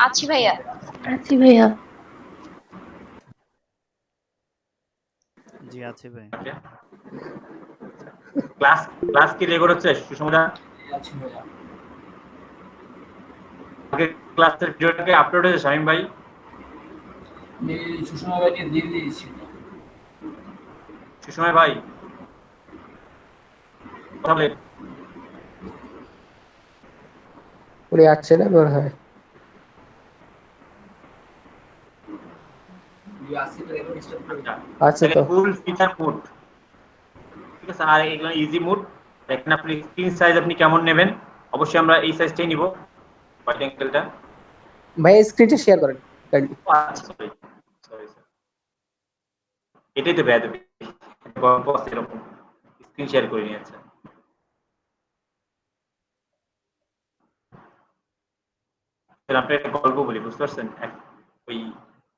আছি ভাইয়া। আছি ভাইয়া। জি আছে ভাই। ক্লাস ক্লাস কি রেকর্ড হচ্ছে সুষমদা? আছি ভাইয়া। আগে ক্লাসের ভিডিওটাকে আপলোড হয়েছে শামীম ভাই? সুষমা ভাইকে দিয়ে দিয়েছি। সুষময় ভাই কথা বলেন। উনি আসছে না মনে হয়। আচ্ছা, আছে তাহলে তো। ফুল ফিচার মোড, ঠিক আছে। আর এগুলো ইজি মোড। দেখেন আপনি স্ক্রিন সাইজ আপনি কেমন নেবেন, অবশ্যই আমরা এই সাইজটাই নিব, হোয়াইট অ্যাঙ্গেলটা। ভাই স্ক্রিনটা শেয়ার করেন কাইন্ডলি। আচ্ছা সরি সরি স্যার, এটাই তো বেয়াদবি, গল্প আছে এরকম, স্ক্রিন শেয়ার করে নিয়েছে। আপনার একটা গল্প বলি, বুঝতে পারছেন? ওই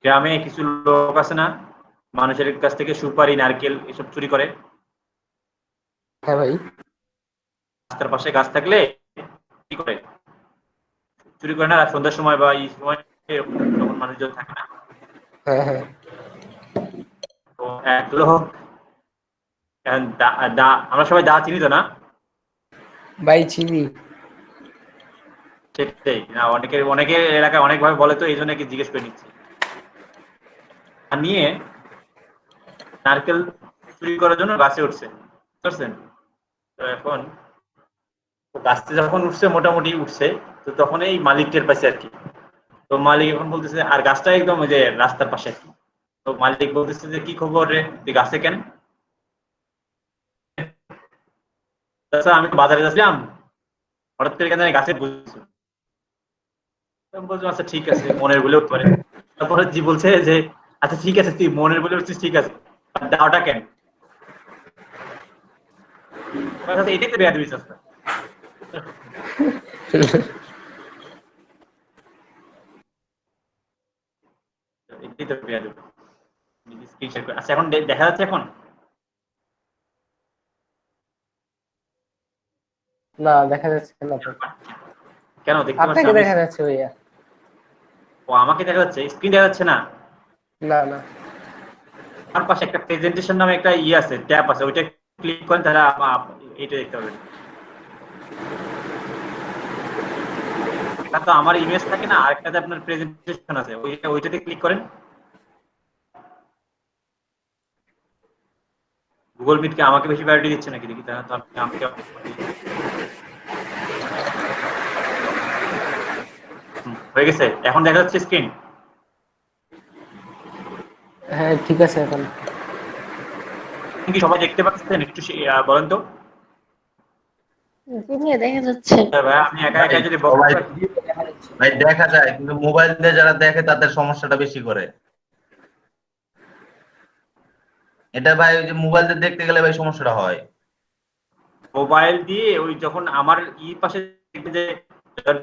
গ্রামে কিছু লোক আছে না, মানুষের কাছ থেকে সুপারি নারকেল এসব চুরি করে। হ্যাঁ ভাই। রাস্তার পাশে গাছ থাকলে কি করে চুরি করে না, সন্ধ্যার সময় বা এই সময় যখন মানুষজন থাকে না। হ্যাঁ হ্যাঁ। তো এক লোক, আমরা সবাই দা চিনি তো না? ভাই চিনি। সেটাই না, অনেকের এলাকায় অনেকভাবে বলে, তো এই জন্য কি জিজ্ঞেস করে নিচ্ছি। আর নিয়ে নারকেল চুরি করার জন্য গাছে উঠছে, বুঝতে পারছেন? তো এখন গাছতে যখন উঠছে, মোটামুটি উঠছে, তো তখন এই মালিক টের পাইছে আর কি। তো মালিক এখন বলতেছে, আর গাছটা একদম ওই যে রাস্তার পাশে আর কি। তো মালিক বলতেছে যে কি খবর রে, তুই গাছে কেন? তাছাড়া আমি তো বাজারে যাচ্ছিলাম, হঠাৎ করে কেন গাছে বুঝছি। বলছো আচ্ছা ঠিক আছে, মনের ভুলে উঠতে পারে। তারপরে জি বলছে যে আচ্ছা ঠিক আছে, তুই মনের ভুলে উঠছিস ঠিক আছে, দাওটা কেন? এটাই তো বেয়াদবি চাচা। এটাই তো বেয়াদবি। স্ক্রিন শেয়ার করে, আচ্ছা এখন দেখা যাচ্ছে এখন? না দেখা যাচ্ছে না তো। কেন দেখতে পাচ্ছি আপনাকে আমি? দেখা যাচ্ছে ভাইয়া। ও আমাকে দেখা যাচ্ছে, স্ক্রিন দেখা যাচ্ছে না? না না। আমার পাশে একটা প্রেজেন্টেশন নামে একটা আছে, ট্যাব আছে, ওইটা ক্লিক করেন তাহলে এটা দেখতে পাবেন। এটা তো আমার ইমেজ থাকে না, আরেকটাতে আপনার প্রেজেন্টেশন আছে, ওইটাতে ক্লিক করেন। গুগল মিট কি আমাকে বেশি প্রায়োরিটি দিচ্ছে নাকি দেখি, তাহলে তো আপনি আমাকে হয়ে গেছে, এখন দেখা যাচ্ছে স্ক্রিন? হ্যাঁ ঠিক আছে এখন। কি সবাই দেখতে পাচ্ছেন একটু বলেন তো? জি ভাইয়া দেখা যাচ্ছে। ভাই আমি একা ভাই একা যদি সবাই, বক্তব্য, ভাই দেখা যায় কিন্তু মোবাইল দিয়ে যারা দেখে তাদের সমস্যাটা বেশি করে। এটা ভাই ওই যে মোবাইল দিয়ে দেখতে গেলে ভাই সমস্যাটা হয়। মোবাইল দিয়ে ওই যখন আমার পাশে দেখবে যে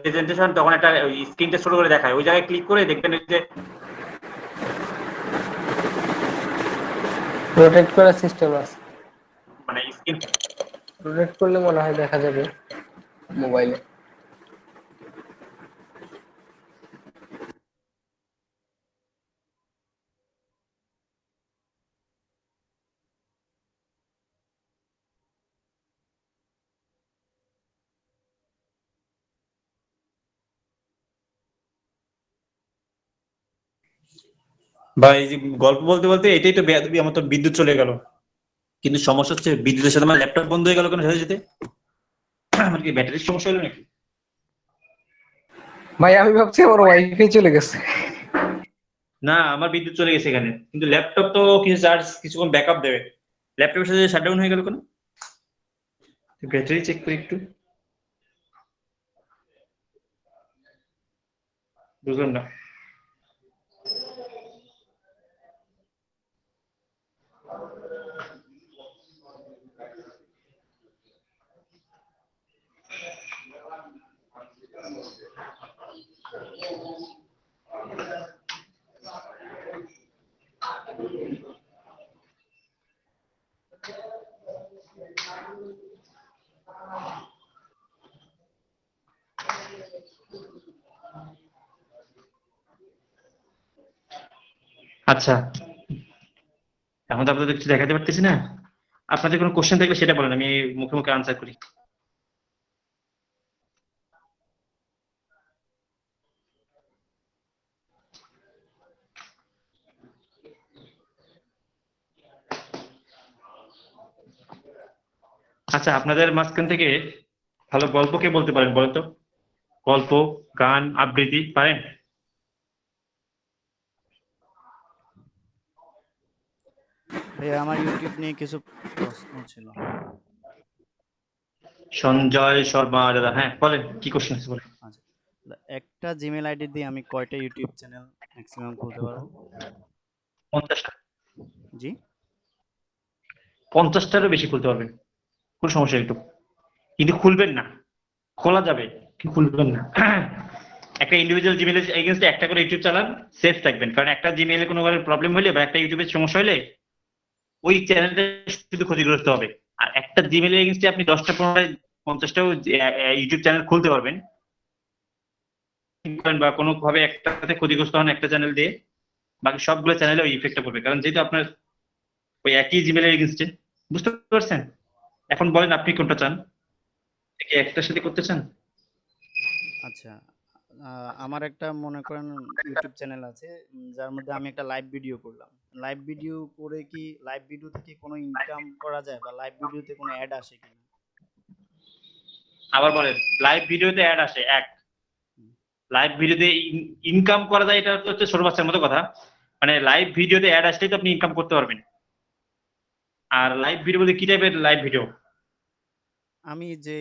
প্রেজেন্টেশন, তখন একটা স্ক্রিনটা ছোট করে দেখায়, ওই জায়গায় ক্লিক করে দেখবেন যে রোটেট করার সিস্টেম আছে। মানে স্ক্রিন। রোটেট করলে মনে হয় দেখা যাবে মোবাইলে। বা এই যে গল্প বলতে বলতে এটাই তো বেয়াদবি, আমার তো বিদ্যুৎ চলে গেল। কিন্তু সমস্যা হচ্ছে বিদ্যুতের সাথে আমার ল্যাপটপ বন্ধ হয়ে গেল কেন সাথে সাথে? আমার কি ব্যাটারির সমস্যা হলো নাকি? ভাই আমি ভাবছি আমার ওয়াইফাই চলে গেছে। না, আমার বিদ্যুৎ চলে গেছে এখানে, কিন্তু ল্যাপটপ তো কিছু চার্জ কিছুক্ষণ ব্যাকআপ দেবে। ল্যাপটপের সাথে শাটডাউন হয়ে গেল কেন? ব্যাটারি চেক করি একটু। বুঝলাম না। আচ্ছা, এখন তো আপনাদের কিছু দেখাতে পারতেছি না। আপনাদের কোনো কোশ্চেন থাকলে সেটা বলেন, আমি মুখে মুখে আনসার করি। আচ্ছা, আপনাদের মাঝখান থেকে ভালো গল্প কে বলতে পারেন বলতো? গল্প, গান, আবৃত্তি পারেন? ভাইয়া আমার ইউটিউব নিয়ে কিছু প্রশ্ন ছিল। সঞ্জয় শর্মা দাদা, হ্যাঁ বলেন, কি কোশ্চেন আছে বলেন। আচ্ছা, একটা জিমেল আইডি দিয়ে আমি কয়টা ইউটিউব চ্যানেল ম্যাক্সিমাম খুলতে পারবো? 50টা। জি 50টারও বেশি খুলতে পারবেন, কোনো সমস্যা নেই একটু, কিন্তু খুলবেন না। খোলা যাবে কিন্তু খুলবেন না। একটা ইন্ডিভিজুয়াল জিমেলের এগেইনস্টে একটা করে ইউটিউব চালান, সেফ থাকবেন। কারণ একটা জিমেলে কোনো প্রবলেম হলে বা একটা ইউটিউবের সমস্যা হলে ওই চ্যানেলটা শুধু ক্ষতিগ্রস্ত হবে। আর একটা জিমেলের এগেইনস্টে আপনি 10টা 15টা 50টাও ইউটিউব চ্যানেল খুলতে পারবেন বা কোনো ভাবে একটাতে ক্ষতিগ্রস্ত হন একটা চ্যানেল দিয়ে, বাকি সবগুলো চ্যানেলে ওই ইফেক্টটা পড়বে, কারণ যেহেতু আপনার ওই একই জিমেলের এগেইনস্টে। বুঝতে পারছেন? এখন বলেন আপনি কোনটা চান, কি একটার সাথে করতে চান? আচ্ছা, আমার একটা মনে করেন ইউটিউব চ্যানেল আছে, যার মধ্যে আমি একটা লাইভ ভিডিও করলাম। লাইভ ভিডিও করে কি লাইভ ভিডিও থেকে কোনো ইনকাম করা যায়, বা লাইভ ভিডিওতে কোনো অ্যাড আসে কিনা? আবার বলেন, লাইভ ভিডিওতে অ্যাড আসে এক, লাইভ ভিডিওতে ইনকাম করা যায়, এটা তো হচ্ছে ছোট বাচ্চার মতো কথা। মানে লাইভ ভিডিওতে অ্যাড আসলেই তো আপনি ইনকাম করতে পারবেন। আর লাইভ ভিডিও বলতে কি টাইপের লাইভ ভিডিও? আমি যে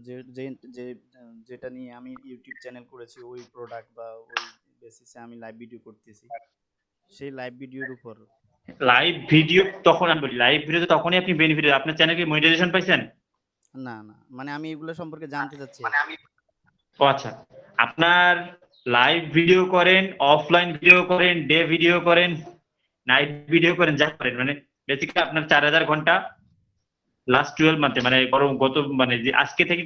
যে যে যে যেটা নিয়ে আমি ইউটিউব চ্যানেল করেছি, ওই প্রোডাক্ট বা ওই বেসিসে আমি লাইভ ভিডিও করতেছি, সেই লাইভ ভিডিওর উপর। লাইভ ভিডিও তখন আমি বলি, লাইভ ভিডিওতে তখনই আপনি বেনিফিট, আপনার চ্যানেলে মনিটাইজেশন পাইছেন? না না, মানে আমি এগুলো সম্পর্কে জানতে চাচ্ছি আর কি। ও আচ্ছা, আপনার লাইভ ভিডিও করেন, অফলাইন ভিডিও করেন, ডে ভিডিও করেন, নাইট ভিডিও করেন, যা করেন, মানে বেসিক্যালি আপনার 4000 ঘন্টা লাস্ট 12 মান্থে, মানে গত মানে যে আজকে থেকে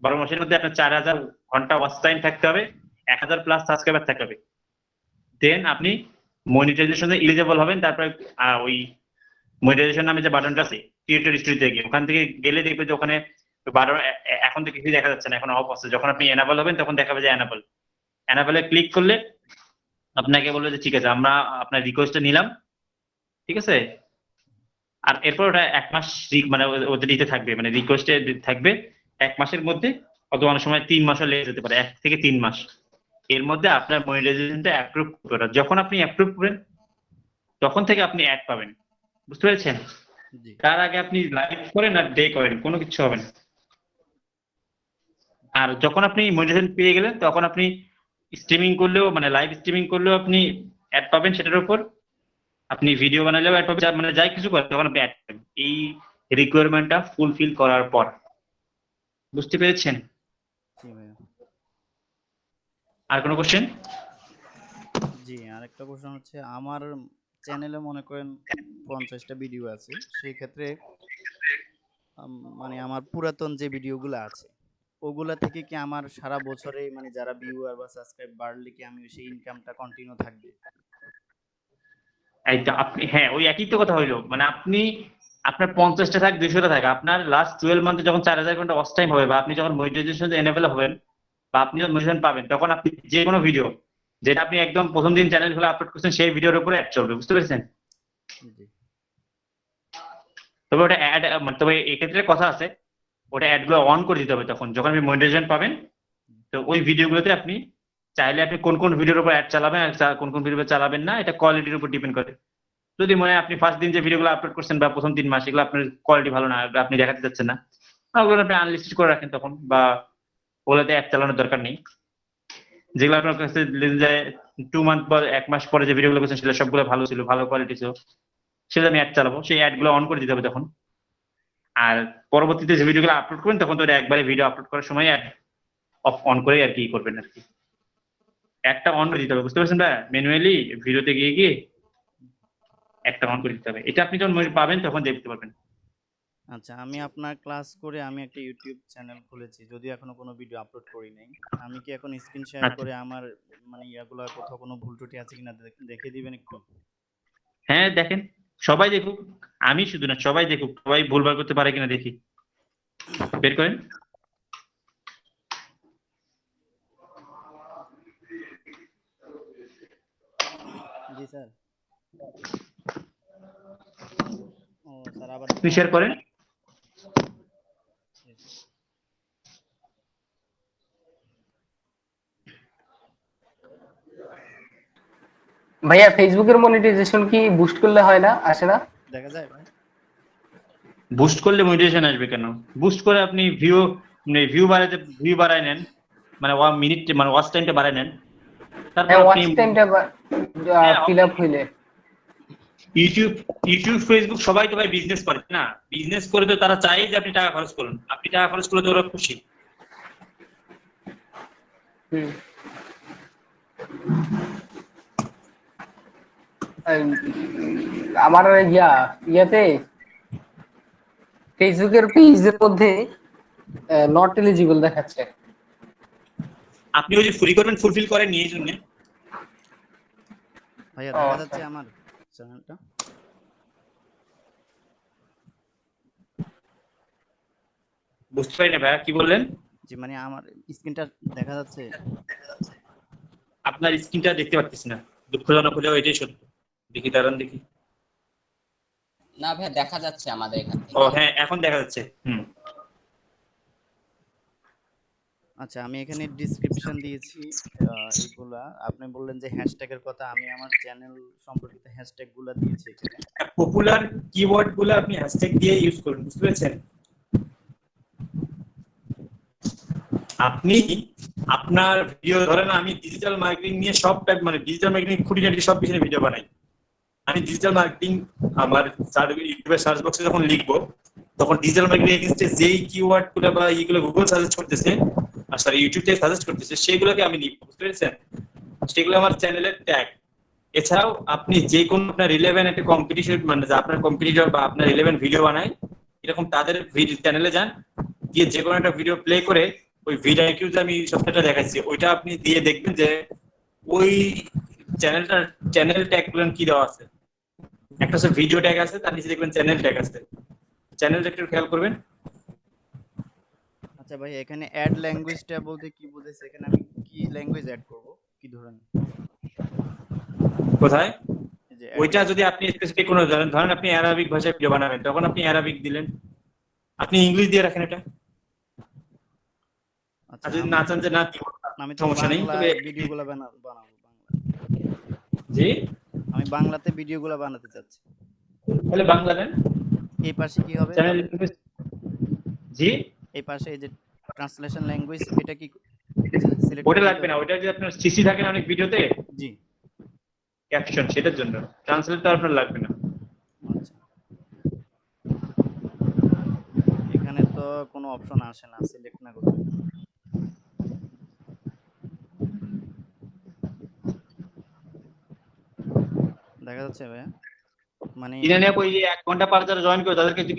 12 মাসের মধ্যে আপনার 4000 ঘন্টা ওয়াচ টাইম থাকতে হবে, 1000 প্লাস সাবস্ক্রাইবার থাকতে হবে। দেন আপনি মনিটাইজেশনে এলিজেবল হবেন। তারপরে ওই মনিটাইজেশন নামে যে বাটনটা আছে ক্রিয়েটর স্টুডিওতে গিয়ে, ওখান থেকে গেলে দেখবে যে ওখানে 12 এখন তো কিছুই দেখা যাচ্ছে না, এখন অফ আছে। যখন আপনি এনাবল হবেন তখন দেখাবে যে এনাবল। এনাবলে ক্লিক করলে আপনাকে বলবে যে ঠিক আছে, আমরা আপনার রিকোয়েস্টটা নিলাম, ঠিক আছে। আর এরপর ওটা 1 মাস মানে ওদের দিতে থাকবে, মানে রিকোয়েস্টে থাকবে 1 মাসের মধ্যে, অথবা অনেক সময় 3 মাসও লেগে যেতে পারে, 1 থেকে 3 মাস। এর মধ্যে আপনার মনিটাইজেশনটা অ্যাপ্রুভ করবে। যখন আপনি অ্যাপ্রুভ করবেন তখন থেকে আপনি অ্যাড পাবেন। বুঝতে পেরেছেন? জি তার আগে আপনি লাইভ করেন আর ডে করেন, কোনো কিছু হবে না। আর যখন আপনি মনিটাইজেশন পেয়ে গেলেন তখন আপনি স্ট্রিমিং করলেও, মানে লাইভ স্ট্রিমিং করলেও আপনি অ্যাড পাবেন সেটার উপর। আপনি ভিডিও বানালেও অ্যাড পাবেন, মানে যাই কিছু করেন তখন আপনি অ্যাড পাবেন, এই রিকোয়ারমেন্টটা ফুলফিল করার পর। বুঝতে পেরেছেন? জি ভাইয়া। আর কোনো কোশ্চেন? জি, আরেকটা প্রশ্ন হচ্ছে, আমার চ্যানেলে মনে করেন 50টা ভিডিও আছে। সেই ক্ষেত্রে মানে আমার পুরাতন যে ভিডিওগুলো আছে, ওগুলা থেকে কি আমার সারা বছরে মানে যারা ভিউয়ার বা সাবস্ক্রাইব বাড়লে কি আমি সেই ইনকামটা কন্টিনিউ থাকবে? এই তো আপনি, হ্যাঁ ওই একই তো কথা হইলো, মানে আপনি আপনার 50টা থাক 200টা থাক, আপনার লাস্ট 12 মান্থে যখন 4000 ঘন্টা ওয়াচ টাইম হবে, বা আপনি যখন মনিটাইজেশন এনেবল হবেন, বা আপনি যখন মনিটাইজেশন পাবেন, তখন আপনি যে কোনো ভিডিও যেটা আপনি একদম প্রথম দিন চ্যানেল খুলে আপলোড করছেন সেই ভিডিওর উপরে অ্যাড চলবে। বুঝতে পেরেছেন? জি তবে ওটা অ্যাড, তবে এক্ষেত্রে কথা আছে, ওটা অ্যাড গুলো অন করে দিতে হবে তখন যখন আপনি মনিটাইজেশন পাবেন। তো ওই ভিডিওগুলোতে আপনি চাইলে আপনি কোন কোন ভিডিওর উপর অ্যাড চালাবেন আর কোন কোন ভিডিও চালাবেন না, এটা কোয়ালিটির উপর ডিপেন্ড করে। যদি মনে হয় আপনি ফার্স্ট দিন যে ভিডিওগুলো আপলোড করছেন বা প্রথম 3 মাস এগুলো আপনার কোয়ালিটি ভালো না, আপনি দেখাতে চাচ্ছেন না, ওগুলো আপনি আনলিস্টেড করে রাখেন তখন, বা ওগুলোতে অ্যাড চালানোর দরকার নেই। যেগুলো আপনার কাছে যায় 2 মান্থ পর, 1 মাস পরে যে ভিডিওগুলো করছেন সেগুলো সবগুলো ভালো ছিল, ভালো কোয়ালিটি ছিল, সেটা আমি অ্যাড চালাবো, সেই অ্যাড গুলো অন করে দিতে হবে তখন। আর পরবর্তীতে যে ভিডিওগুলো আপলোড করবেন তখন তো একবারে ভিডিও আপলোড করার সময় অ্যাড অফ অন করে আর কি করবেন আর কি, একটা অন করে দিতে হবে। বুঝতে পারছেন? ম্যানুয়ালি ভিডিওতে গিয়ে গিয়ে একটা অন করে দিতে হবে। এটা আপনি যখন পাবেন তখন দেখতে পারবেন। আচ্ছা, আমি আপনার ক্লাস করে আমি একটা ইউটিউব চ্যানেল খুলেছি, যদিও এখনো কোনো ভিডিও আপলোড করি নাই। আমি কি এখন স্ক্রিন শেয়ার আচ্ছা করে আমার মানে ইয়াগুলা কোথাও কোনো ভুল ত্রুটি আছে কিনা দেখে দিবেন একটু? হ্যাঁ দেখেন, সবাই দেখুক, আমি শুধু না সবাই দেখুক, সবাই ভুলভাল করতে পারে কিনা দেখি, বের করেন। জি স্যার। ও স্যার আবার আপনি শেয়ার করেন। জি, স্যার। ভাইয়া ফেসবুকের মনিটাইজেশন কি বুস্ট করলে হয় না, আসে না? দেখা যায় ভাই? বুস্ট করলে মোটিভেশন আসবে কেন? বুস্ট করে আপনি ভিউ বাড়ায় নেন, মানে 1 মিনিট মানে ওয়াচ টাইমটা বাড়ায় নেন, তারপর হ্যাঁ, আপনি ওয়াচ টাইমটা হ্যাঁ ফিল আপ হইলে। ইউটিউব ইউটিউব ফেসবুক সবাই তো ভাই বিজনেস করে না, বিজনেস করে তো তারা চায় যে আপনি টাকা খরচ করুন, আপনি টাকা খরচ করলে তো ওরা খুশি। হুম। আম, আমার ইয়াতে ফেসবুকের পেজের মধ্যে নট এলিজিবল দেখাচ্ছে। আপনি ওই যে ফ্রি করবেন ফুলফিল করেন নিয়ে জন্য। ভাইয়া ও দেখা আচ্ছা। যাচ্ছে আমার চ্যানেলটা? বুঝতে পারি না ভাইয়া কি বললেন। জি, মানে আমার স্ক্রিনটা দেখা যাচ্ছে? আপনার স্ক্রিনটা দেখতে পাচ্ছি না, দুঃখজনক হলেও এটাই সত্য। দেখি দাঁড়ান দেখি। না ভাই, দেখা যাচ্ছে আমাদের এখান ও থেকে। হ্যাঁ এখন দেখা যাচ্ছে। আচ্ছা, আমি এখানে ডেসক্রিপশন দিয়েছি এগুলা। আপনি বললেন যে হ্যাশট্যাগের কথা, আমি আমার চ্যানেল সম্পর্কিত হ্যাশট্যাগ গুলা দিয়েছি এখানে। পপুলার কিওয়ার্ড গুলো আপনি হ্যাশট্যাগ দিয়ে ইউজ করুন, বুঝতে পেরেছেন? আপনি আপনার ভিডিও ধরেন, আমি ডিজিটাল মার্কেটিং নিয়ে সব টাইপ মানে ডিজিটাল মার্কেটিং খুঁটিনাটি সব পিছনে ভিডিও বানাই। আমি ডিজিটাল মার্কেটিং আমার ইউটিউবে সার্চ বক্সে যখন লিখবো, তখন ডিজিটাল মার্কেটিং এগেইনস্টে যেই কিওয়ার্ড গুলো বা এইগুলো গুগল সাজেস্ট করতেছে, আর সরি ইউটিউব থেকে সাজেস্ট করতেছে, সেগুলোকে আমি লিখবো, বুঝতে পেরেছেন? সেগুলো আমার চ্যানেলের ট্যাগ। এছাড়াও আপনি যে কোনো আপনার রিলেভেন্ট একটা কম্পিটিশন মানে যে আপনার কম্পিটিটর বা আপনার রিলেভেন্ট ভিডিও বানায়, এরকম তাদের চ্যানেলে যান, গিয়ে যে কোনো একটা ভিডিও প্লে করে ওই ভিডিও যে আমি সফটওয়্যারটা দেখাচ্ছি ওইটা আপনি দিয়ে দেখবেন যে ওই চ্যানেল ট্যাগ গুলো কি দেওয়া আছে। একটা হচ্ছে ভিডিও ট্যাগ আছে, তার নিচে দেখবেন চ্যানেল ট্যাগ আছে, চ্যানেলটা একটু খেয়াল করবেন। আচ্ছা ভাই, এখানে অ্যাড ল্যাঙ্গুয়েজটা বলতে কি বোঝাইছে? এখানে আমি কি ল্যাঙ্গুয়েজ অ্যাড করব? কি ধরনের? কোথায়? এই যে অ্যাড ওইটা যদি আপনি স্পেসিফিক কোনো ধরেন আপনি অ্যারাবিক ভাষায় ভিডিও বানাবেন, তখন আপনি অ্যারাবিক দিলেন, আপনি ইংলিশ দিয়ে রাখেন এটা। আর আচ্ছা, যদি না চান যে না আমি তো সমস্যা নেই, তবে বাংলায় ভিডিওগুলো বানাবো বাংলা। জি আমি বাংলাতে ভিডিওগুলো বানাতে চাচ্ছি। তাহলে বাংলা দেন। এই পাশে কি হবে চ্যানেল তাহলে? জি এই পাশে এই যে ট্রান্সলেশন ল্যাঙ্গুয়েজ, এটা কি সিলেক্ট ওটা করে দিতে লাগবে না, হবে? ওটা যদি আপনার সিসি থাকে না অনেক ভিডিওতে জি। ক্যাপশন, সেটার জন্য ট্রান্সলেট তো আপনার লাগবে না। আচ্ছা, এখানে তো কোনো অপশন আসে না সিলেক্ট না করলে। দেখা যাচ্ছে ভাইয়া? মানে কিনে নেব ওই যে 1 ঘন্টা পর যারা জয়েন করে তাদেরকে কি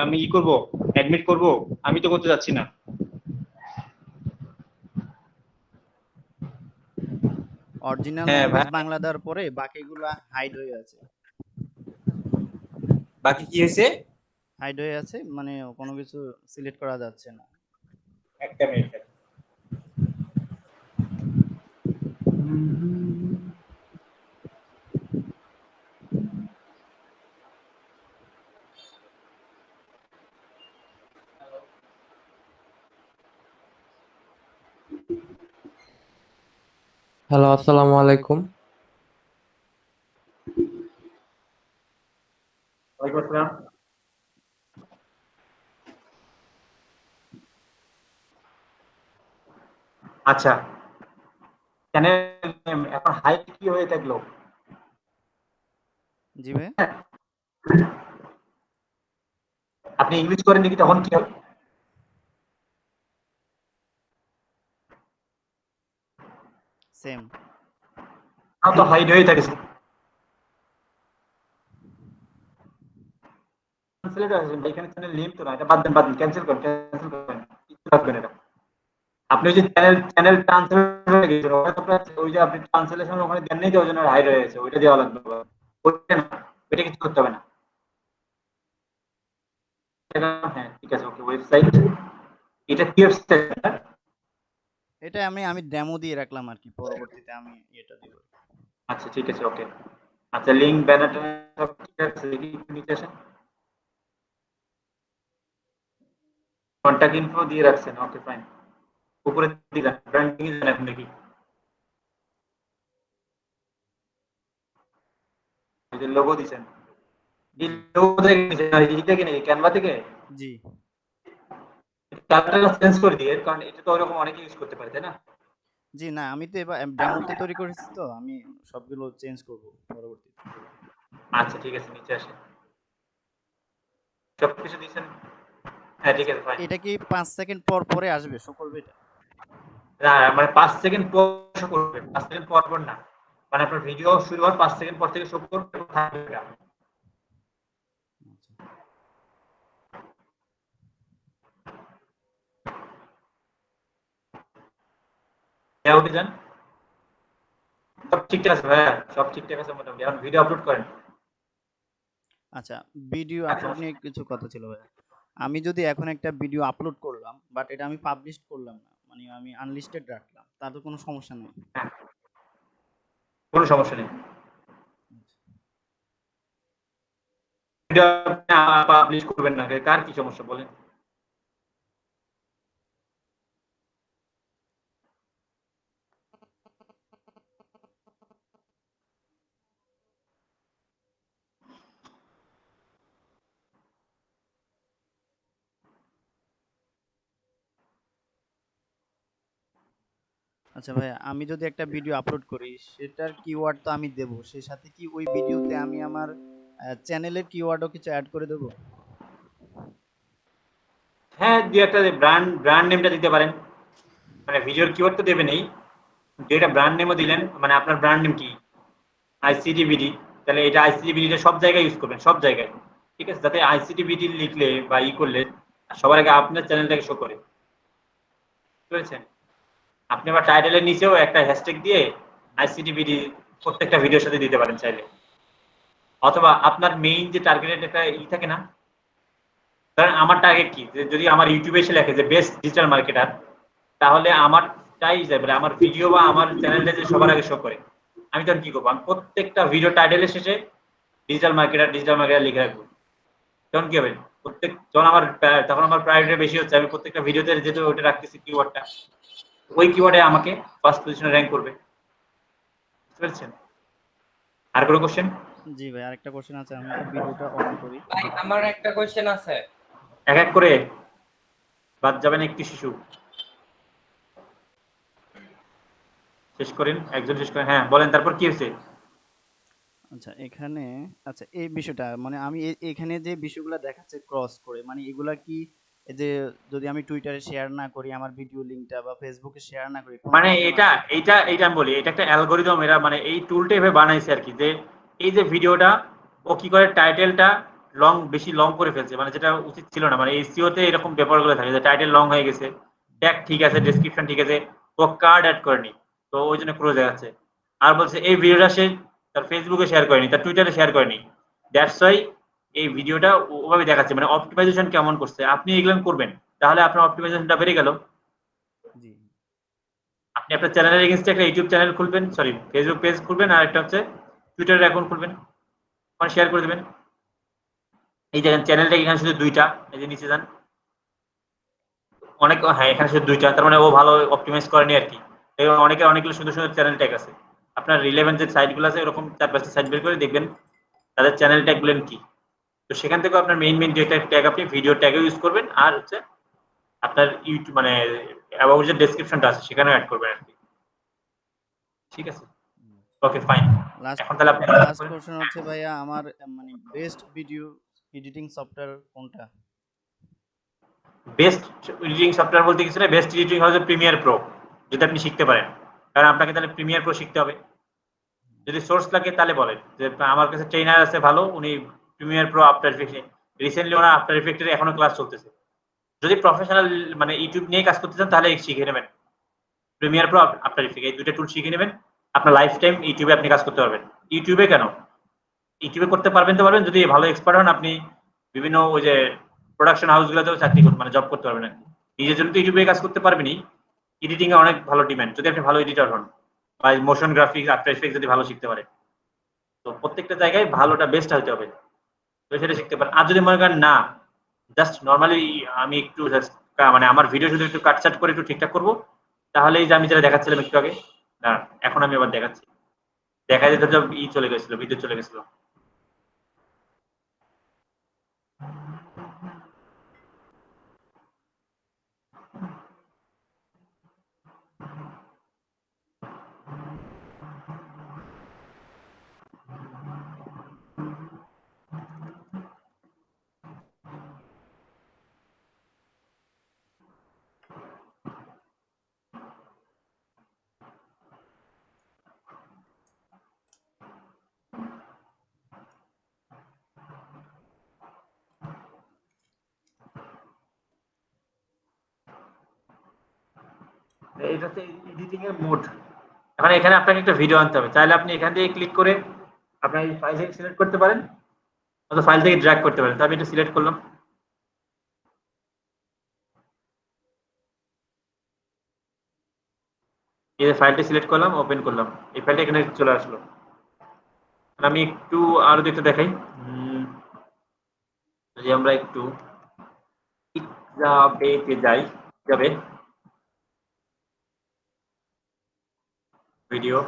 আমি ই করব, অ্যাডমিট করব? আমি তো করতে যাচ্ছি না। অরিজিনাল হ্যাঁ ভাই, ল্যাঙ্গুয়েজ বাংলা দেওয়ার পরে বাকিগুলা হাইড হয়ে আছে। বাকি কি হয়েছে? হাইড হয়ে আছে, মানে কোনো কিছু সিলেক্ট করা যাচ্ছে না। একটা মিনিট। হ্যালো, আসসালামু আলাইকুম। ওয়ালাইকুম আসসালাম। আচ্ছা, চ্যানেল এখন হাইট কি হয়ে থাকলো? জি ভাই? আপনি ইংলিশ করেন নাকি, তখন কি হবে? সেম। তো হাইড হয়ে থাকে। ট্রান্সলেট আছে এখানে চ্যানেল নেম তো না, এটা বাদ দেন ক্যান্সেল করেন কিছু রাখবেন এটা। আপনি যে চ্যানেল ট্রান্সলেট হয়ে গেছে ওটা তো আপনার ওই যে আপনি ট্রান্সলেশন ওখানে দেন নাই তো ওই জন্য হাইড হয়ে গেছে, ওইটা দেওয়া লাগবে। ওইটা না, ওইটা কিছু করতে হবে না। হ্যাঁ ঠিক আছে, ওকে ওয়েবসাইট এটা কি ওয়েবসাইট? এটা আমি ডেমো দিয়ে রাখলাম আর কি, পরবর্তীতে আমি এটা দিব। আচ্ছা ঠিক আছে ওকে। আচ্ছা লিংক ব্যানার সব ঠিক আছে, দেখি একটু নিচে আসেন। কন্টাক্ট ইনফো দিয়ে রাখছেন, ওকে ফাইন। উপরে দিলাম ব্র্যান্ডিং এ এখন দেখি এই যে লোগো দিছেন, এই লোগো থেকে দিছেন এই থেকে নাকি ক্যানভা থেকে? জি কালারটা চেঞ্জ করে দিয়ে, কারণ এটা তো ওরকম অনেকে ইউজ করতে পারে তাই না? জি না, আমি তো এবার ডেমোতে তৈরি করেছি, তো আমি সবগুলো চেঞ্জ করব পরবর্তীতে। আচ্ছা ঠিক আছে, নিচে আসেন। সবকিছু দিছেন? হ্যাঁ ঠিক আছে ফাইন। এটা কি 5 সেকেন্ড পর পরে আসবে, শো করবে এটা? না মানে 5 সেকেন্ড পর শো করবে, 5 সেকেন্ড পর পর না, মানে আপনার ভিডিও শুরু হওয়ার 5 সেকেন্ড পর থেকে শো করবে এবং থাকবে এটা। হ্যাঁ উঠে যান, সব ঠিকঠাক আছে ভাইয়া, সব ঠিকঠাক আছে মোটামুটি। এখন ভিডিও আপলোড করেন। আচ্ছা, ভিডিও আচ্ছা আপলোড নিয়ে কিছু কথা ছিল ভাই। আমি যদি এখন একটা ভিডিও আপলোড করলাম, বাট এটা আমি পাবলিশ করলাম না, মানে আমি আনলিস্টেড রাখলাম, তাতে কোনো সমস্যা নেই? হ্যাঁ কোনো সমস্যা নেই। ভিডিও পাবলিশ করবেন না, কার কি সমস্যা বলেন? আচ্ছা ভাই, আমি যদি একটা ভিডিও আপলোড করি, সেটার কিওয়ার্ড তো আমি দেব, সেই সাথে কি ওই ভিডিওতে আমি আমার চ্যানেলের কিওয়ার্ডও কিছু অ্যাড করে দেব? হ্যাঁ দুই একটা ব্র্যান্ড নেমটা দিতে পারেন, মানে ভিডিওর কিওয়ার্ড তো দেবেনই, যেটা ব্র্যান্ড নেমও দিলেন, মানে আপনার ব্র্যান্ড নেম কি আইসিটিভিডি, তাহলে এটা আইসিটিভিডিটা সব জায়গায় ইউজ করবেন, সব জায়গায়। ঠিক আছে, যাতে আইসিটিভিডি লিখলে বা করলে সবার আগে আপনার চ্যানেলটাকে শো করে, বুঝেছেন? আপনি আবার টাইটেলের নিচেও একটা হ্যাশট্যাগ দিয়ে আইসিটিভিডি প্রত্যেকটা ভিডিওর সাথে দিতে পারেন চাইলে। অথবা আপনার মেইন যে টার্গেটেড একটা থাকে না, কারণ আমার টার্গেট কি, যদি আমার ইউটিউবে এসে লেখে যে বেস্ট ডিজিটাল মার্কেটার, তাহলে আমারটাই যাবে, আমার ভিডিও বা আমার চ্যানেলটা যে সবার আগে শো করে। আমি তখন কি করবো, আমি প্রত্যেকটা ভিডিও টাইটেলের শেষে ডিজিটাল মার্কেটার লিখে রাখবো। তখন কি হবে, তখন আমার প্রায়োরিটি বেশি হচ্ছে, আমি প্রত্যেকটা ভিডিওতে যেহেতু ওটা রাখতেছি কিওয়ার্ডটা, ওই কিওয়ার্ডে আমাকে ফার্স্ট পজিশনে র্যাঙ্ক করবে। বুঝতে পেরেছেন? আর কোনো কোশ্চেন? জি ভাই, আরেকটা কোশ্চেন আছে, আমি ভিডিওটা অন করি। ভাই আমার একটা কোশ্চেন আছে। এক এক করে বাদ যাবেন একটি শিশু। শেষ করেন, একজন শেষ করেন। হ্যাঁ বলেন, তারপর কি হয়েছে? আচ্ছা এখানে, আচ্ছা এই বিষয়টা মানে আমি এখানে যে বিষয়গুলো দেখাচ্ছে ক্রস করে, মানে এগুলা কি, এই যে যদি আমি টুইটারে শেয়ার না করি আমার ভিডিও লিংকটা, বা ফেসবুকে শেয়ার না করি, কোনো মানে প্রবলেম এটা আছে? এইটা এইটা আমি বলি, এটা একটা অ্যালগরিদম, এরা মানে এই টুলটা এভাবে বানাইছে আর কি, যে এই যে ভিডিওটা ও কি করে টাইটেলটা বেশি লং করে ফেলছে, মানে যেটা উচিত ছিল না, মানে এসইও তে এরকম ব্যাপারগুলো থাকে যে টাইটেল লং হয়ে গেছে, ট্যাগ ঠিক আছে, ডেসক্রিপশন ঠিক আছে, ও কার্ড অ্যাড করেনি, তো ওই জন্য ক্লোজ হয়ে যাচ্ছে। আর বলছে এই ভিডিওটা সে তার ফেসবুকে শেয়ার করেনি, তার টুইটারে শেয়ার করেনি, দ্যাটস ওয়াই এই ভিডিওটা ওভাবে দেখাচ্ছে। মানে অপটিমাইজেশন কেমন করছে, আপনি এগুলো করবেন, তাহলে আপনার অপটিমাইজেশনটা বেড়ে গেল। জি আপনি আপনার চ্যানেলের এগেইনস্টে একটা ইউটিউব চ্যানেল খুলবেন, সরি ফেসবুক পেজ খুলবেন, আর একটা হচ্ছে টুইটারের অ্যাকাউন্ট খুলবেন, ওখানে শেয়ার করে দেবেন। এই দেখেন চ্যানেলটা এখানে শুধু দুইটা, এই যে নিচে যান, অনেক, হ্যাঁ এখানে শুধু দুইটা, তার মানে ও ভালো অপটিমাইজ করেনি আর কি। এবং অনেকগুলো সুন্দর সুন্দর চ্যানেল ট্যাগ আছে। আপনার রিলেভেন্ট যে সাইটগুলো আছে এরকম 4-5টা সাইট বের করে দেখবেন তাদের চ্যানেল ট্যাগ গুলেন কি, তো সেখান থেকে আপনার মেইন দুইটা ট্যাগ আপনি ভিডিও ট্যাগও ইউজ করবেন, আর হচ্ছে আপনার ইউটিউব মানে অ্যাবাউট যে ডেসক্রিপশনটা আছে সেখানেও অ্যাড করবেন আর কি। ঠিক আছে, ওকে ফাইন। লাস্ট এখন তাহলে আপনি লাস্ট কোশ্চেন হচ্ছে ভাইয়া, আমার মানে বেস্ট ভিডিও এডিটিং সফটওয়্যার কোনটা? বেস্ট এডিটিং সফটওয়্যার বলতে কিছু না, বেস্ট এডিটিং হচ্ছে প্রিমিয়ার প্রো, যদি আপনি শিখতে পারেন, কারণ আপনাকে তাহলে প্রিমিয়ার প্রো শিখতে হবে। যদি সোর্স লাগে তাহলে বলেন যে আমার কাছে ট্রেনার আছে ভালো, উনি Premiere Pro After Effects recently ওনার আফটার ইফেক্টের এখনো ক্লাস চলতেছে। যদি প্রফেশনাল মানে ইউটিউব নিয়ে কাজ করতে চান তাহলে শিখে নেবেন। প্রিমিয়ার প্রো, আফটার ইফেক্ট এই দুইটা টুল শিখে নেবেন। আপনার লাইফ টাইম ইউটিউবে আপনি কাজ করতে পারবেন। ইউটিউবে কেন? ইউটিউবে করতে পারবেন তো পারবেন, যদি ভালো এক্সপার্ট হন আপনি বিভিন্ন ওই যে প্রোডাকশন হাউসগুলোতেও চাকরি করতে মানে জব করতে পারবেন আরকি। নিজের জন্য তো ইউটিউবে কাজ করতে পারবেনই। এডিটিং এ অনেক ভালো ডিমান্ড যদি আপনি ভালো এডিটর হন বা মোশন গ্রাফিক্স, আফটার ইফেক্ট যদি ভালো শিখতে পারেন। তো প্রত্যেকটা জায়গায় ভালোটা বেস্ট হইতে হবে। তো সেটা শিখতে পারেন। আর যদি মনে করেন না জাস্ট নরমালি আমি একটু জাস্ট মানে আমার ভিডিও শুধু একটু কাটছাট করে একটু ঠিকঠাক করব, তাহলে এই যে আমি যেটা দেখাচ্ছিলাম একটু আগে, দাঁড়ান এখন আমি আবার দেখাচ্ছি। দেখা যেত যে চলে গেছিল, বিদ্যুৎ চলে গেছিল। এটাতে এডিটিং এর মোড। এখন এখানে আপনাকে একটা ভিডিও আনতে হবে। চাইলে আপনি এখান থেকে ক্লিক করে আপনার এই ফাইল থেকে সিলেক্ট করতে পারেন অথবা ফাইল থেকে ড্র্যাগ করতে পারেন। তো আমি এটা সিলেক্ট করলাম। এই যে ফাইলটা সিলেক্ট করলাম, ওপেন করলাম। এই ফাইলটা এখানে চলে আসলো। আমি একটু আরো দেখতে দেখাই। যদি আমরা একটু যাবে যাই, যাবে ভিডিও,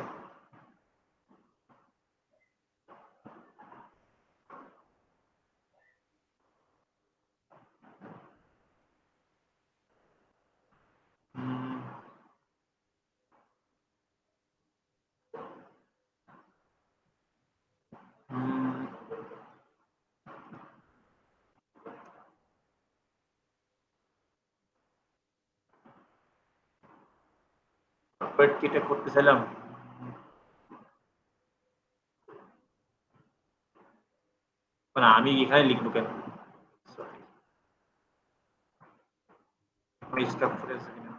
সফটওয়্যার কিটা করতে চাইলাম। না আমি এখানে লিখবো কেন? সরি, স্টপ করে আছে কিনা।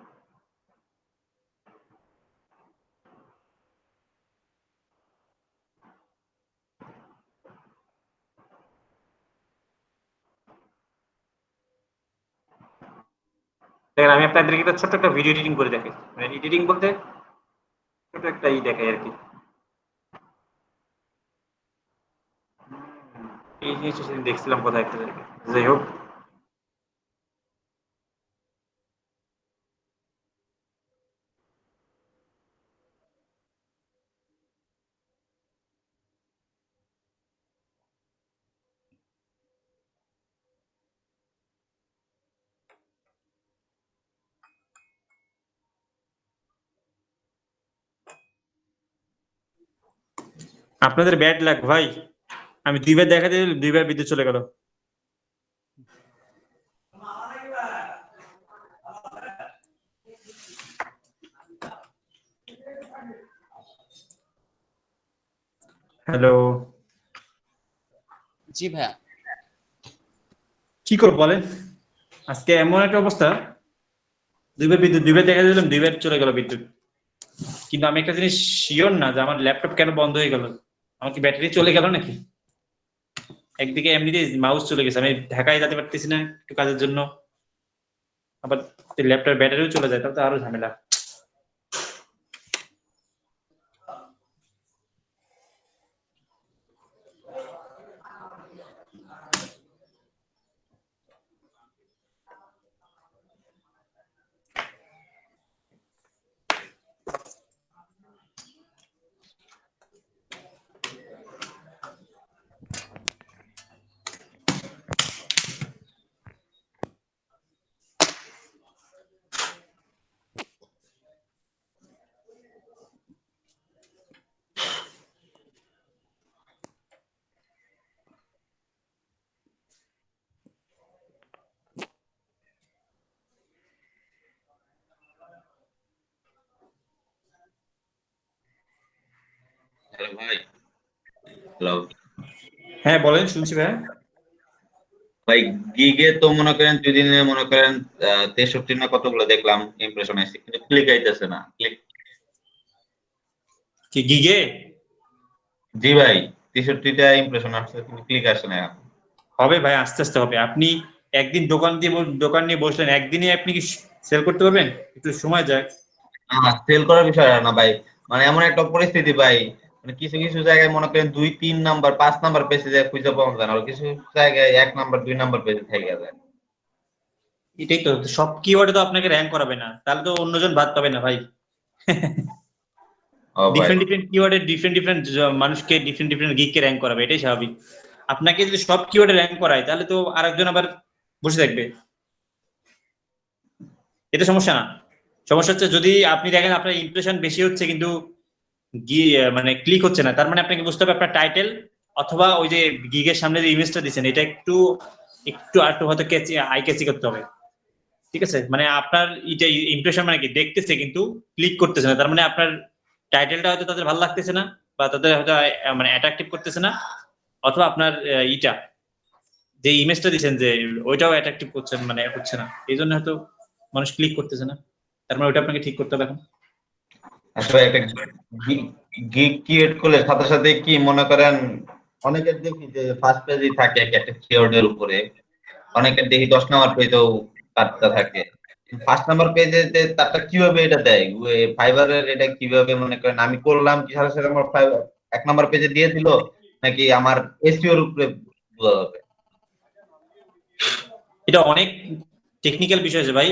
দেখেন আমি আপনাদেরকে একটা ছোট্ট একটা ভিডিও এডিটিং করে দেখাই। মানে এডিটিং বলতে ছোট একটা দেখাই আর কি। এই জিনিসটা সেদিন দেখছিলাম কোথায় একটা জায়গায়। যাই হোক, আপনাদের ব্যাড লাক ভাই। আমি দুইবার দেখা দিই, দুইবার বিদ্যুৎ চলে গেল। হ্যালো, জি ভাইয়া। কি করবো বলেন? আজকে এমন একটা অবস্থা, দুইবার বিদ্যুৎ, দুইবার দেখা দিলাম, দুইবার চলে গেল বিদ্যুৎ। কিন্তু আমি একটা জিনিস শিওর না যে আমার ল্যাপটপ কেন বন্ধ হয়ে গেল। আমার কি ব্যাটারি চলে গেল নাকি? একদিকে এমনিতেই মাউস চলে গেছে, আমি ঢাকায় যেতে পারতেছি না একটু কাজের জন্য, আবার ল্যাপটপের ব্যাটারিও চলে যায়, তাহলে তো আরো ঝামেলা। হ্যালো ভাই। হ্যালো। হ্যাঁ বলেন, শুনছি ভাই। ভাই গিগে তো মনে করেন দুদিনে মনে করেন 63 না কতগুলো দেখলাম ইমপ্রেশন আছে, কিন্তু ক্লিক আইতেছে না ক্লিক। কি গিগে? জি ভাই, 63টা ইমপ্রেশন আসছে কিন্তু ক্লিক আসে না। হবে ভাই, আস্তে আস্তে হবে। আপনি একদিন দোকান নিয়ে বসলেন, একদিনে আপনি কি সেল করতে পারবেন? একটু সময় যাক। না, সেল করার বিষয় না ভাই, মানে এমন একটা পরিস্থিতি ভাই, মানে কিছু কিছু জায়গায় মনে করেন 2, 3 নাম্বার 5 নাম্বার পেজে যায় খুঁজে পাওয়া যায় না, আর কিছু জায়গায় 1 নাম্বার 2 নাম্বার পেজে থেকে যায়। এটাই তো, সব কিওয়ার্ডে তো আপনাকে র্যাঙ্ক করাবে না, তাহলে তো অন্যজন বাদ পাবে না ভাই। ও ভাই, ডিফারেন্ট ডিফারেন্ট কিওয়ার্ডে ডিফারেন্ট ডিফারেন্ট মানুষকে ডিফারেন্ট ডিফারেন্ট গিগকে র্যাঙ্ক করাবে, এটাই স্বাভাবিক। আপনাকে যদি সব কিওয়ার্ডে র্যাঙ্ক করায় তাহলে তো আরেকজন আবার বসে থাকবে। এটা সমস্যা না। সমস্যা হচ্ছে যদি আপনি দেখেন আপনার ইমপ্রেশন বেশি হচ্ছে কিন্তু মানে ক্লিক হচ্ছে না, তার মানে আপনাকে বুঝতে হবে আপনার টাইটেল অথবা ওই যে গিগের সামনে যে ইমেজটা দিচ্ছেন এটা একটু একটু আর একটু হয়তো আই ক্যাচি করতে হবে। ঠিক আছে, মানে আপনার এটা ইমপ্রেশন মানে কি দেখতেছে কিন্তু ক্লিক করতেছে না, তার মানে আপনার টাইটেলটা হয়তো তাদের ভালো লাগতেছে না, বা তাদের হয়তো মানে অ্যাট্রাকটিভ করতেছে না, অথবা আপনার ইটা যে ইমেজটা দিচ্ছেন যে ওইটাও অ্যাট্রাকটিভ করছেন মানে হচ্ছে না, এই জন্য হয়তো মানুষ ক্লিক করতেছে না। তার মানে ওইটা আপনাকে ঠিক করতে হবে এখন। আসলে একটা গিগ ক্রিয়েট করলে সাথে সাথে কি মনে করেন, অনেকের দেখি যে ফার্স্ট পেজেই থাকে একটা কিওয়ার্ডের উপরে, অনেকের দেখি 10 নাম্বার পেজেও কাটটা থাকে। ফার্স্ট নাম্বার পেজে যে তারটা কিভাবে এটা দেয়, ফাইবারের এটা কিভাবে মনে করেন আমি করলাম কি সাথে সাথে আমার 1 নাম্বার পেজে দিয়ে দিল, নাকি আমার এসইওর উপরে বোঝা যাবে? এটা অনেক টেকনিক্যাল বিষয় আছে ভাই,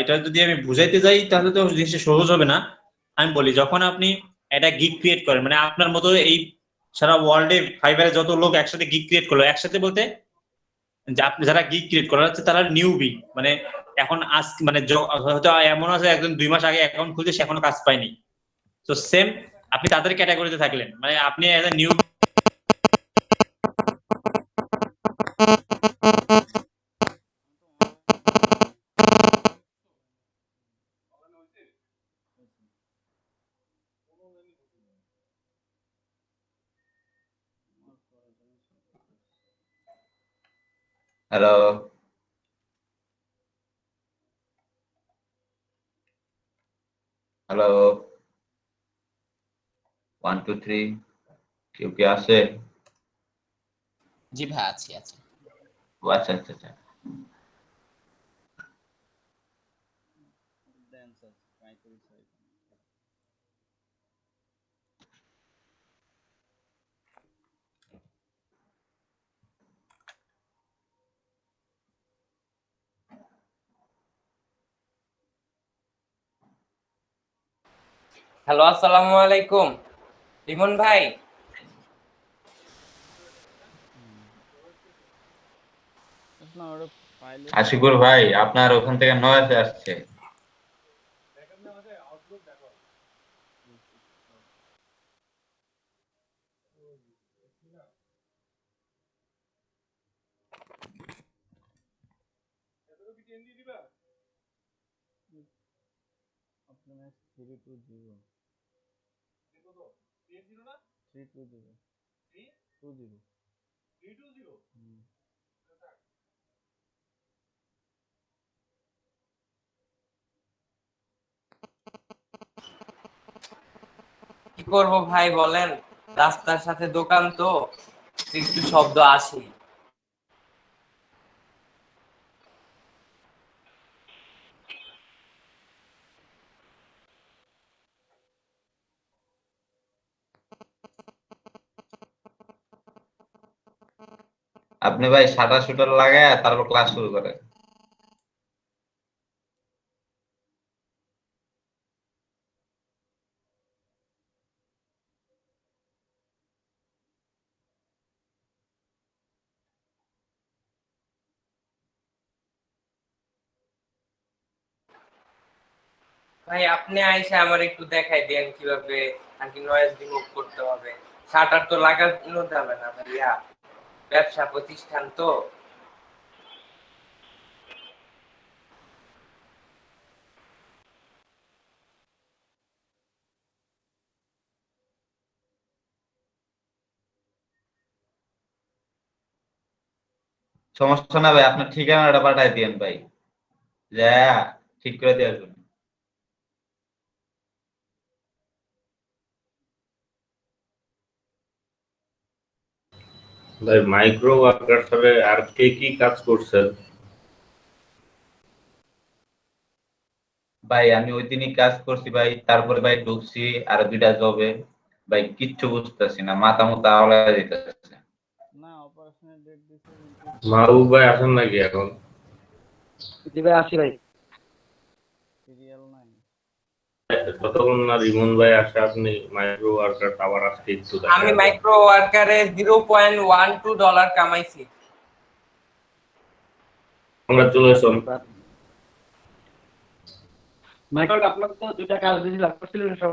এটা যদি আমি বুঝাইতে যাই তাহলে তো জিনিসটা সহজ হবে না। আমি বলি, যখন আপনি একটা গিগ ক্রিয়েট করেন, মানে আপনার মতো এই সারা ওয়ার্ল্ডে ফাইবারে যত লোক একসাথে গিগ ক্রিয়েট করলো, একসাথে বলতে যে আপনি যারা গিগ ক্রিয়েট করা হচ্ছে তারা নিউবি, মানে এখন আজ মানে হয়তো এমন আছে একজন 2 মাস আগে অ্যাকাউন্ট খুলছে সে এখনো কাজ পায়নি। তো সেম আপনি তাদের ক্যাটাগরিতে থাকলেন, মানে আপনি as a new. Hello, hello, 1 2 3, কেউ কি আছে? জি ভাই, আছি আছি। ও আচ্ছা আচ্ছা আচ্ছা। দেন স্যার, ট্রাই করি স্যার। হ্যালো, আসসালামু আলাইকুম রিমন ভাই। না ওটা ফাইলে তো আশিকুর ভাই, আপনার ওখান থেকে নয়েজ আসছে। আপনার 320 320 20 হুম। কি করব ভাই বলেন, রাস্তার সাথে দোকান তো একটু শব্দ আসে। আপনি ভাই শাটার শুটার লাগায় তারপর ক্লাস শুরু করেন। ভাই আপনি আইসা আমার একটু দেখাই দেন কিভাবে নাকি নয়েজ রিমুভ করতে হবে। শাটার তো লাগানো যাবে না ভাইয়া, ব্যবসা প্রতিষ্ঠান তো। সমস্যা না ভাই, আপনার ঠিকানাটা পাঠাই দিয়েন ভাই, যা ঠিক করে দিয়ে আসবেন। ভাই মাইক্রো ওয়ার্কার হিসাবে আর কে কি কাজ করছেন? ভাই আমি ওই দিনই কাজ করছি ভাই, তারপরে ভাই ঢুকছি আর 2টা জবে, ভাই কিচ্ছু বুঝতেছি না, মাথা মতো আওলা দিতেছে। না, অপারেশনের ডেট দিছে কিন্তু মাহবুব ভাই আছেন নাকি এখন? জি ভাই, আসি ভাই। সিরিয়াল নাই। যতক্ষণ না রিমন ভাই আসে আপনি মাইক্রো ওয়ার্কার আবার আজকে একটু আমি দেখা মাইক্রো ওয়ার্কারে $0.12 কামাইছি। কংগ্রাচুলেশন। মাইকেল, আপনার তো 2টা কাজ দিয়েছিলাম, করছিলেন সব?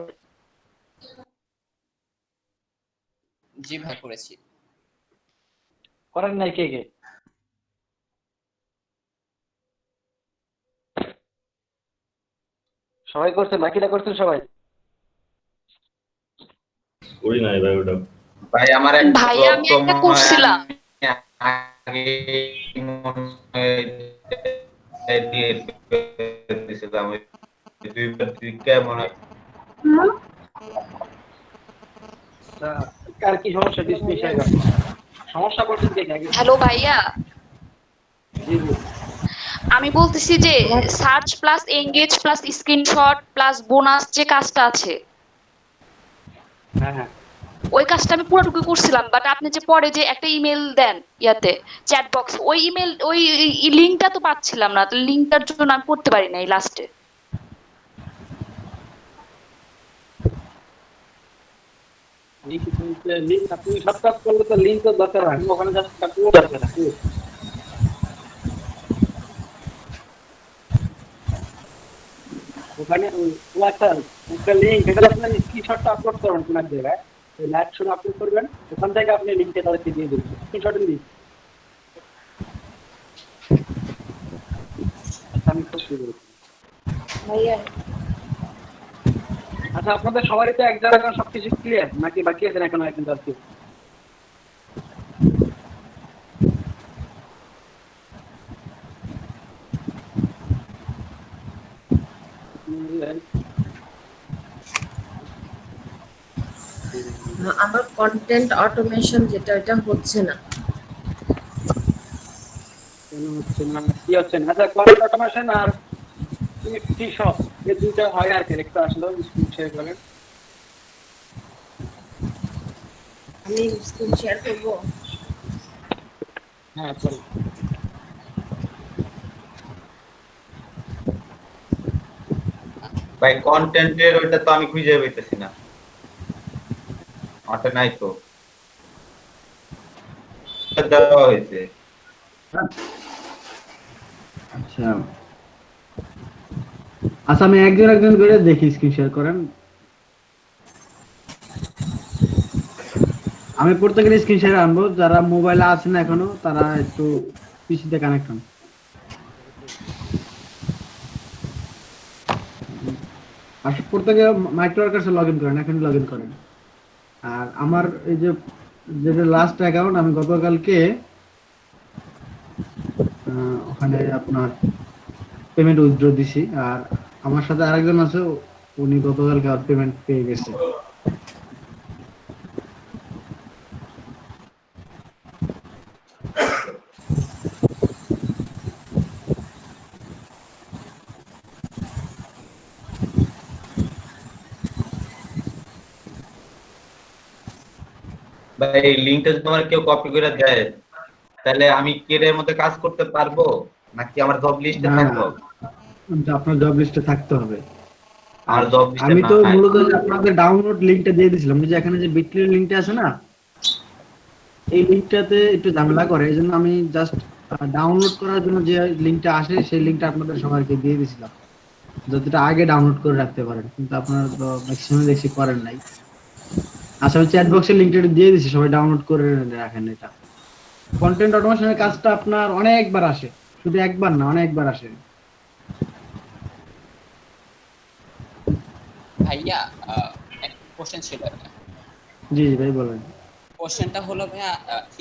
জি ভাই করেছি। করেন নাই কে কে? সবাই করছে, বাকিটা করছেন সবাই? করি নাই ভাই ওটা। ভাই আমার এক ভাইয়া job আমি তো একটা মনে হয় করছিলাম। আমি আগে মনে হয় দিয়ে দিয়েছিলাম, ওই 2 বার মনে হয়। কার কি সমস্যা? ডিসমিস হয়ে গেল। সমস্যা করছেন কে আগে? হ্যালো ভাইয়া, জি জি। আমি বলতেছি যে search plus engage plus screenshot plus bonus যে কাজটা আছে, হ্যাঁ হ্যাঁ। ওই কাজটা আমি পুরোটুকু করছিলাম, বাট আপনি যে পরে যে একটা ইমেল দেন ইয়াতে চ্যাট বক্স, ওই ইমেল ওই লিংকটা তো পাচ্ছিলাম না, তো লিংকটার জন্য আমি করতে পারি নাই লাস্টে। লিংক আপনি সব কাজ করলে তো লিংক তো দরকার হয়, ওখানে জাস্ট কাটতে দরকার হয়। ওখানে ও একটা লিংক, এটা আপনার স্ক্রিনশটটা আপলোড করবেন কোন এক জায়গায়, ওই লাইভ শুনে আপলোড করবেন, ওখান থেকে আপনি লিংকটা তাদেরকে দিয়ে দেবেন, স্ক্রিনশট দিন। আচ্ছা আমি খুশি বলছি। ভাইয়া আচ্ছা আপনাদের সবারই তো এক জায়গায় সবকিছু ক্লিয়ার নাকি বাকি আছে এখনো একজন আছে? আমার কন্টেন্ট অটোমেশন যেটা এটা হচ্ছে না। কেন হচ্ছে না? কি হচ্ছে না? আচ্ছা কন্টেন্ট অটোমেশন আর কি সব এই দুইটা হয় আর কি, একটু আসলে স্ক্রিন শেয়ার করেন। আমি স্ক্রিন শেয়ার করবো। হ্যাঁ চলো। ভাই কন্টেন্টের ওইটা তো আমি খুঁজে পেতেছি না, ওটা নাই তো, দেওয়া হয়েছে। আচ্ছা আচ্ছা, আমি একজন একজন করে দেখি, স্ক্রিন শেয়ার করেন। আমি প্রত্যেকের স্ক্রিন শেয়ার আনবো, যারা মোবাইলে আছেন এখনো তারা একটু পিসিতে কানেক্ট হন। আর প্রত্যেকে মাইক্রো ওয়ার্কার্সে লগ ইন করেন, এখন লগ ইন করেন। আর আমার এই যে যেটা লাস্ট অ্যাকাউন্ট, আমি গতকালকে ওখানে আপনার পেমেন্ট উইথড্র দিছি, আর আমার সাথে আরেকজন আছে, উনি গতকালকে আর পেমেন্ট পেয়ে গেছে। ভাই এই লিংকটা যদি আমার কেউ কপি করে দেয়, তাহলে আমি কেরিয়ার মধ্যে কাজ করতে পারবো নাকি আমার জব লিস্টে না থাকবো? আপনার জব লিস্টে থাকতে হবে। আর আমার জব লিস্টে আমি তো নাই। মূলত আপনাদের ডাউনলোড লিংকটা দিয়ে দিয়েছিলাম, যে এখানে যে বিটলি লিংকটা আছে না, এই লিংকটাতে একটু ঝামেলা করে, এই জন্য আমি জাস্ট ডাউনলোড করার জন্য যে লিংকটা আসে সেই লিংকটা আপনাদের সবাইকে দিয়ে দিয়েছিলাম, যতটা আগে ডাউনলোড করে রাখতে পারেন, কিন্তু আপনারা তো ম্যাক্সিমাম দেখছি করেন নাই। আচ্ছা আমি চ্যাট বক্সের লিংকটা দিয়ে দিয়েছি, সবাই ডাউনলোড করে রাখেন। এটা কন্টেন্ট অটোমেশনের কাজটা আপনার অনেকবার আসে, শুধু একবার না, অনেকবার আসে। ভাইয়া একটা কোশ্চেন ছিল। জি জি ভাই বলেন। কোশ্চেনটা হলো ভাইয়া,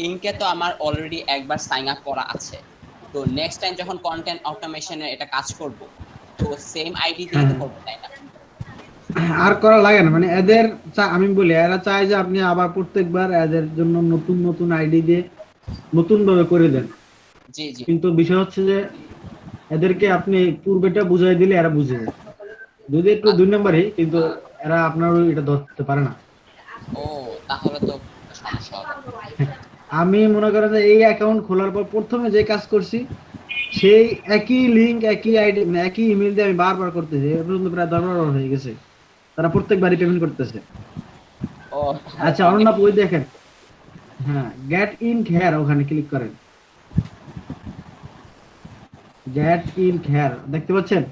ইনকে তো আমার অলরেডি একবার সাইন আপ করা আছে, তো নেক্সট টাইম যখন কন্টেন্ট অটোমেশনে এটা কাজ করব, তো সেম আইডি দিয়ে তো করবো, তাই না? আর করা লাগে না, মানে এদের আমি বলি এরা চায় যে আপনি আবার প্রত্যেকবার এদের জন্য নতুন নতুন আইডি দিয়ে নতুন ভাবে করে দেন। জি জি। কিন্তু বিষয় হচ্ছে যে এদেরকে আপনি পূর্বেটা বুঝাই দিলে এরা বুঝে যায়, যদি একটু 2 নম্বরই, কিন্তু এরা আপনার এটা ধরতে পারে না। ও, তাহলে তো সমস্যা হবে। আমি মনে করেন যে এই অ্যাকাউন্ট খোলার পর প্রথমে যে কাজ করছি সেই একই লিংক একই আইডি মানে একই ইমেল দিয়ে আমি বারবার করতেছি, এ পর্যন্ত প্রায় 10 বার হয়ে গেছে, তারা প্রত্যেকবারই পেমেন্ট করতেছে। ও আচ্ছা অনন্যা ওই দেখেন, হ্যাঁ গেট ইন হেয়ার ওখানে ক্লিক করেন, গেট ইন হেয়ার দেখতে পাচ্ছেন?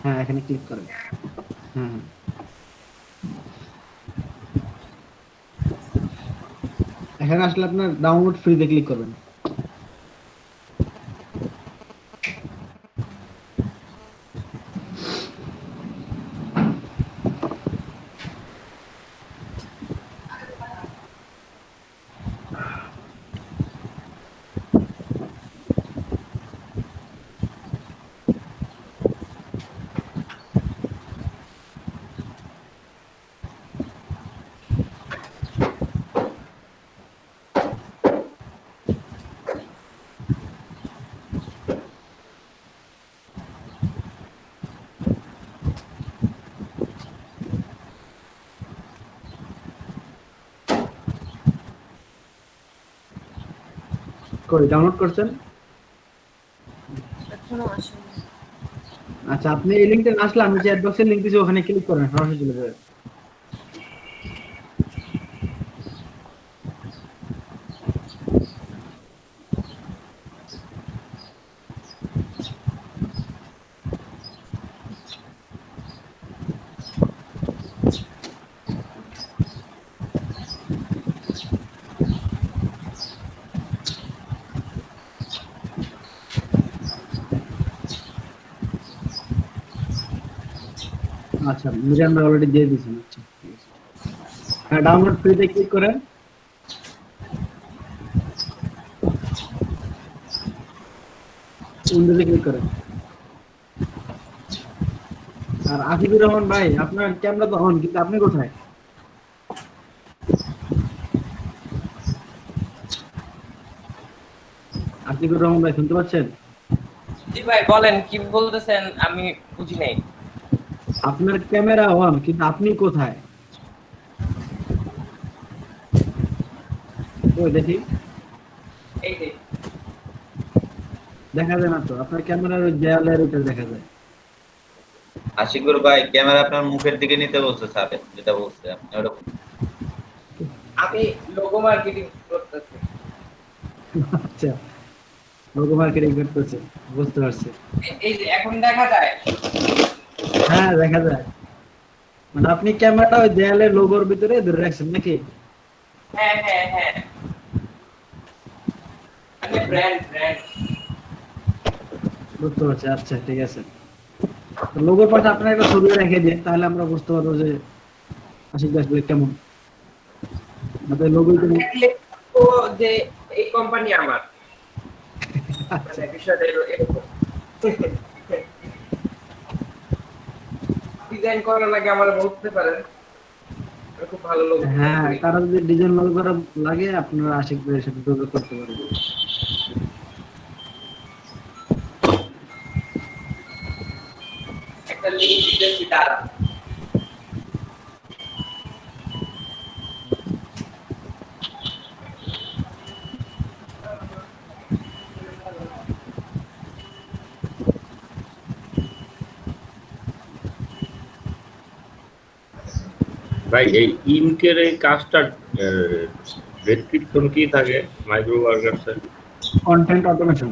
হ্যাঁ এখানে ক্লিক করেন। হ্যাঁ এখানে আসলে আপনার ডাউনলোড ফ্রিতে ক্লিক করবেন। কই ডাউনলোড করছেন? এখনো আসেনি। আচ্ছা আপনি এই লিংকটা না আসলে আমি চ্যাট বক্সের লিংক দিয়েছি, ওখানে ক্লিক করেন, সরাসরি চলে যাবে। আচ্ছা মিজান ভাই অলরেডি দিয়ে দিয়েছেন। আচ্ছা ঠিক আছে, হ্যাঁ ডাউনলোড ফ্রিতে ক্লিক করেন, উইন্ডোজে ক্লিক করেন। আর আশিকুর রহমান ভাই আপনার ক্যামেরা তো অন, কিন্তু আপনি কোথায়? আশিকুর রহমান ভাই শুনতে পাচ্ছেন? জি ভাই বলেন, কি বলতেছেন আমি বুঝি নাই। আপনার ক্যামেরা অন, কিন্তু আপনি কোথায়? ওই দেখি, এই যে দেখা যায় না তো, আপনার ক্যামেরার ওই দেয়ালের উপর দেখা যায়। আশিকুর ভাই ক্যামেরা আপনার মুখের দিকে নিতে বলছে স্যার, যেটা বলছে আপনি ওটা আমি লোগো মার্কেটিং করতেছি। আচ্ছা লোগো মার্কেটিং করতেছে, বুঝতে পারছি। এই যে এখন দেখা যায়। হ্যাঁ দেখা যায়, মানে আপনি ক্যামেরাটা ওই দেয়ালের লোগোর ভিতরে ধরে রাখছেন নাকি? হ্যাঁ হ্যাঁ হ্যাঁ, আমি ব্র্যান্ড বুঝতে পারছি। আচ্ছা ঠিক আছে, লোগোর পাশে আপনার একটা ছবি রেখে দিন, তাহলে আমরা বুঝতে পারবো যে আশিক দাস ভাই কেমন। আমাদের লোগো তো যে এই কোম্পানি আমার, মানে বিষয়টা এরকম ডিজাইন করা লাগে আমার বলতে পারেন, খুব ভালো লোক। হ্যাঁ তারা যদি ডিজাইন লোগো করা লাগে আপনারা আশিক ভাইয়ের সাথে যোগাযোগ করতে পারবেন। একটা লিংক দিতেছি দাঁড়া। ভাই এই ইনকের এই কাজটা ডেসক্রিপশন কি থাকে মাইক্রো ওয়ার্কার্সের? Content automation.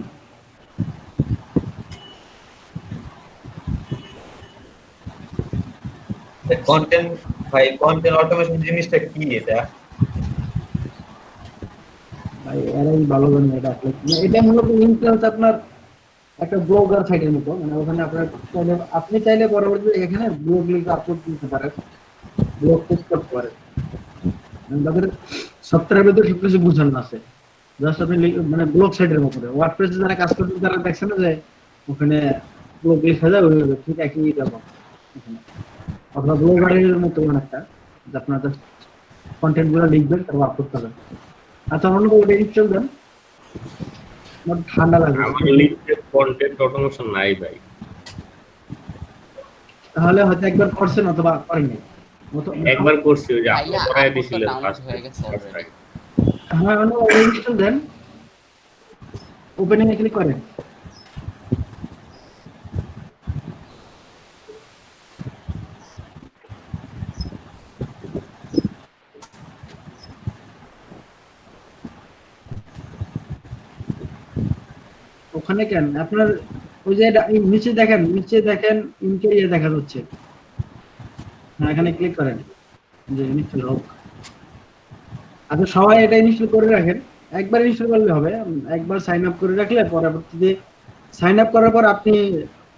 কন্টেন্ট ভাই, কন্টেন্ট অটোমেশন জিনিসটা কি এটা? ভাই এরাই ভালো জানে এটা আসলে। মানে এটা মূলত ইনফ্লুয়েন্স আপনার একটা ব্লগার সাইটের মতো, মানে ওখানে আপনার চাইলে আপনি চাইলে পরবর্তীতে এখানে ব্লগ লিংক আপলোড করতে পারেন, ব্লগ পোস্ট করতে পারেন। যাদের সফটওয়্যারের ভিতরে সবকিছু বুঝানো আছে। জাস্ট আপনি মানে ব্লগ সাইটের উপরে ওয়ার্ডপ্রেসে যারা কাজ করছেন তারা দেখছেন না যে ওখানে ব্লগ লেখা যায় ওইভাবে ঠিক একই ব্যাপার ওখানে। অথবা ব্লগারের মতো একটা যে আপনার কন্টেন্ট গুলো লিখবেন তারপর আপলোড করবেন। আচ্ছা অন্য ওটা ইনস্টল দেন। আমার ঠান্ডা লাগবে। আমার লিস্টে কন্টেন্ট অটোমেশন নাই ভাই। তাহলে হয়তো একবার করছেন অথবা করেননি। একবার করছি ওই যে আপনি ভাইয়া করায় আমার তো দিছিলেন ডাউনলোড ফার্স্ট হয়ে গেছে অলরেডি। হ্যাঁ অন্য ওটা ইনস্টল দেন। ওপেনিং এ ক্লিক করেন। ওখানে কেন আপনার ওই যে নিচে দেখেন ইনকে ইয়ে দেখা যাচ্ছে। হ্যাঁ এখানে ক্লিক করেন যে ইনস্টল হোক। আচ্ছা সবাই এটা ইনস্টল করে রাখেন। একবার ইনস্টল করলে হবে। একবার সাইন আপ করে রাখলে পরবর্তীতে সাইন আপ করার পর আপনি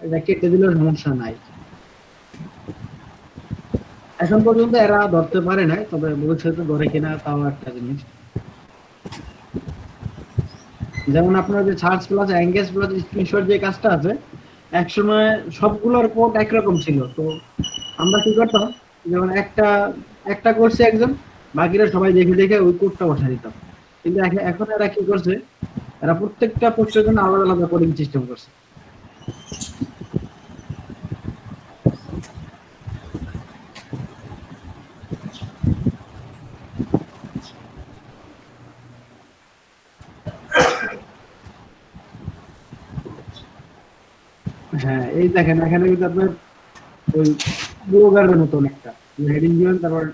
এটা কেটে দিলেও সমস্যা নাই। এখন পর্যন্ত এরা ধরতে পারে নাই, তবে ভবিষ্যতে ধরে কিনা তাও একটা জিনিস। যেমন আপনার যে search plus engage plus screenshot যে কাজটা আছে একসময় সবগুলোর কোড একরকম ছিল। তো আমরা কি করতাম, যেমন একটা করছে একজন, বাকিরা সবাই দেখে দেখে ওই কোডটা বসাই দিতাম। কিন্তু এখন এরা কি করছে, এরা প্রত্যেকটা পোস্টের জন্য আলাদা আলাদা কোডিং সিস্টেম করছে। হ্যাঁ এই দেখেন এখানে কিন্তু আপনার ওই ব্লগারের মতন একটা হেডিং দিবেন, তারপর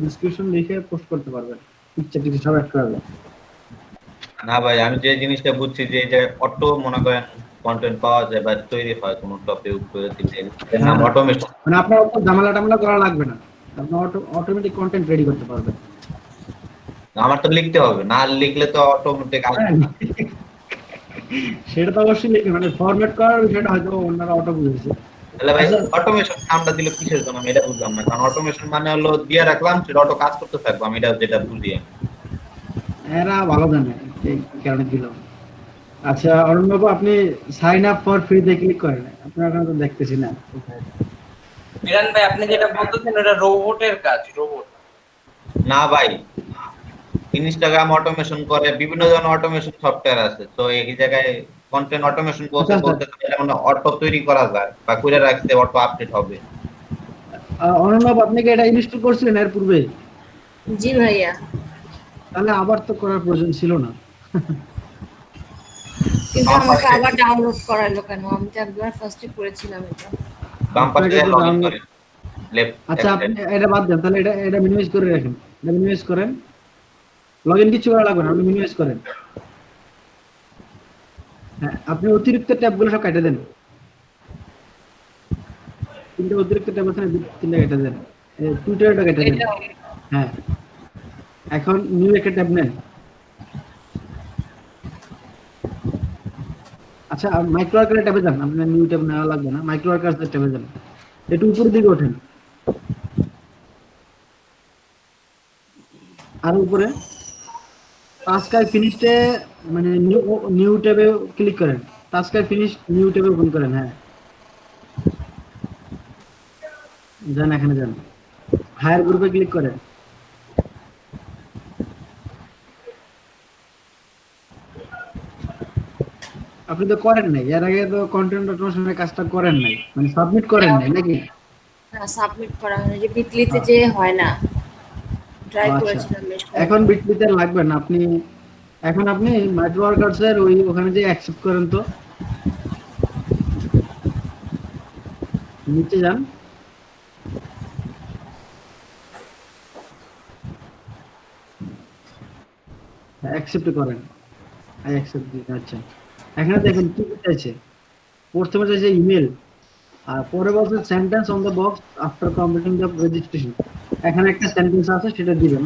ডিসক্রিপশন লিখে পোস্ট করতে পারবেন, ইচ্ছা কিছু সব অ্যাড করা যাবে। না ভাই, আমি যে জিনিসটা বুঝছি যে এই যে অটো মনে করেন কন্টেন্ট পাওয়া যায় বা তৈরি হয় কোনো টপিক উপরে দিলে এর নাম অটোমেশন। মানে আপনার অত ঝামেলা করা লাগবে না, আপনি অটোমেটিক কন্টেন্ট রেডি করতে পারবেন। আমার তো লিখতে হবে, না লিখলে তো অটোমেটিক আসবে না। সেটা তো অবশ্যই লিখে, মানে ফরম্যাট করার বিষয়টা হয়তো অন্যরা অটো বুঝেছে। তাহলে ভাই অটোমেশন নামটা দিলে কিসের জন্য আমি এটা বুঝলাম না, কারণ অটোমেশন মানে হলো দিয়ে রাখলাম সেটা অটো কাজ করতে থাকবে, আমি এটা যেটা বুঝি। এরা ভালো জানে এই কারণে দিল। আচ্ছা অরুণ বাবু, আপনি সাইন আপ ফর ফ্রি তে ক্লিক করেন, আপনার এখানে তো দেখতেছি না। বিরান ভাই আপনি যেটা বলতেছেন ওটা রোবটের কাজ, রোবট না ভাই, ইনস্টাগ্রাম অটোমেশন করে, বিভিন্ন ধরনের অটোমেশন সফটওয়্যার আছে। তো এই জায়গায় কন্টেন্ট অটোমেশন বলতে মানে অটো তৈরি করা যায় বা করে রাখতে অটো আপডেট হবে। অরুণ বাবু, আপনি কি এটা ইনস্টল করছিলেন এর পূর্বে? জি ভাইয়া। তাহলে আবার তো করার প্রয়োজন ছিল না। কিন্তু আমাকে আবার ডাউনলোড করালো কেন? আমি তো একবার ফার্স্টে করেছিলাম এটা। বাম পাশে লগইন করেন, লেফট। আচ্ছা আপনি এটা বাদ দেন, তাহলে এটা মিনিমাইজ করে রাখেন। এটা মিনিমাইজ করেন, লগইন কিছু করা লাগবে না, আপনি মিনিমাইজ করেন। হ্যাঁ আপনি অতিরিক্ত ট্যাবগুলো সব কেটে দেন। তিনটা অতিরিক্ত ট্যাব আছে, তিনটা কেটে দেন। টুইটারটা কেটে দেন। হ্যাঁ এখন নিউ একটা ট্যাব নেন। আচ্ছা মাইক্রো ওয়ার্কার ট্যাবে যান, আপনার নিউ ট্যাব নেওয়া লাগবে না, মাইক্রো ওয়ার্কার ট্যাবে যান। একটু উপরের দিকে ওঠেন, আর উপরে টাস্কার ফিনিশে মানে নিউ ট্যাবে ক্লিক করেন, টাস্কার ফিনিশ নিউ ট্যাবে ওপেন করেন। হ্যাঁ যান, এখানে যান, হায়ার গ্রুপে ক্লিক করেন। আপনি তো করেন নাই, এর আগে তো কন্টেন্ট অটোমেশনের কাজটা করেন নাই, মানে সাবমিট করেন নাই নাকি? হ্যাঁ সাবমিট করা হয়নি, যে বিটলিতে যে হয় না, ট্রাই করেছিলাম। এখন বিটলিতে লাগবে না, আপনি মাইক্রো ওয়ার্কার্সের ওখানে যে অ্যাকসেপ্ট করেন, তো নিচে যান, অ্যাকসেপ্ট করেন, আই অ্যাকসেপ্ট দিন। আচ্ছা এখানে দেখুন কি চাইছে, প্রথমে চাইছে ইমেল, আর পরে বলছে sentence on the box after completing the registration. এখানে একটা সেন্টেন্স আছে সেটা দিবেন।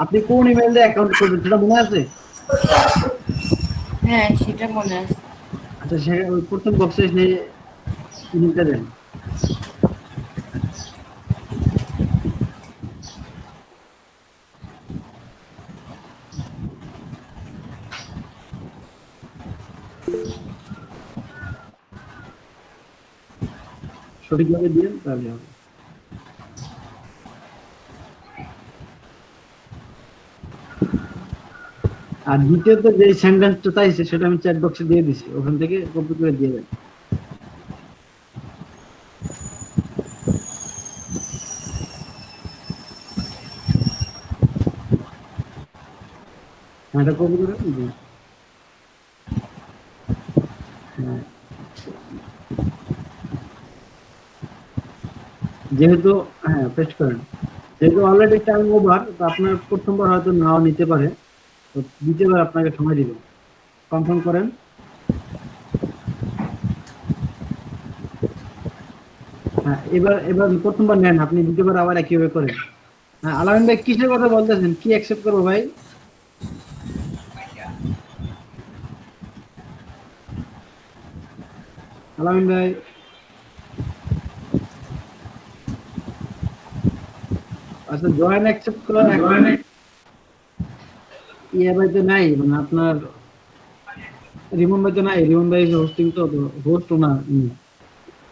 আপনি কোন ইমেল দিয়ে অ্যাকাউন্ট করবেন সেটা মনে আছে? হ্যাঁ সেটা মনে আছে। আচ্ছা সে ওই প্রথম বক্সে সেই ইমেলটা দেন। সঠিকভাবে দিন তাহলে হবে। আর দ্বিতীয়ত যে সেন্টেন্সটা চাইছে সেটা আমি চ্যাট বক্সে দিয়ে দিছি, ওখান থেকে কপি করে দিয়ে দেন। এটা কপি করে দিন। হ্যাঁ, যেহেতু হ্যাঁ পেস্ট করেন, যেহেতু অলরেডি টাইম ওভার, তো আপনার প্রথমবার হয়তো নাও নিতে পারে, তো দ্বিতীয়বার আপনাকে সময় দিবেন। কনফার্ম করেন। হ্যাঁ, এবার প্রথমবার নেন, আপনি দ্বিতীয়বার আবার একইভাবে করেন। হ্যাঁ, আলামিন ভাই কিসের কথা বলতেছেন? কি অ্যাকসেপ্ট করবো ভাই? আলামিন ভাই, আচ্ছা জয়েন অ্যাকসেপ্ট করেন। ইয়ে ভাই তো নাই, মানে আপনার রিমন ভাই তো নাই। রিমন ভাই হোস্টিং তো হোস্ট না,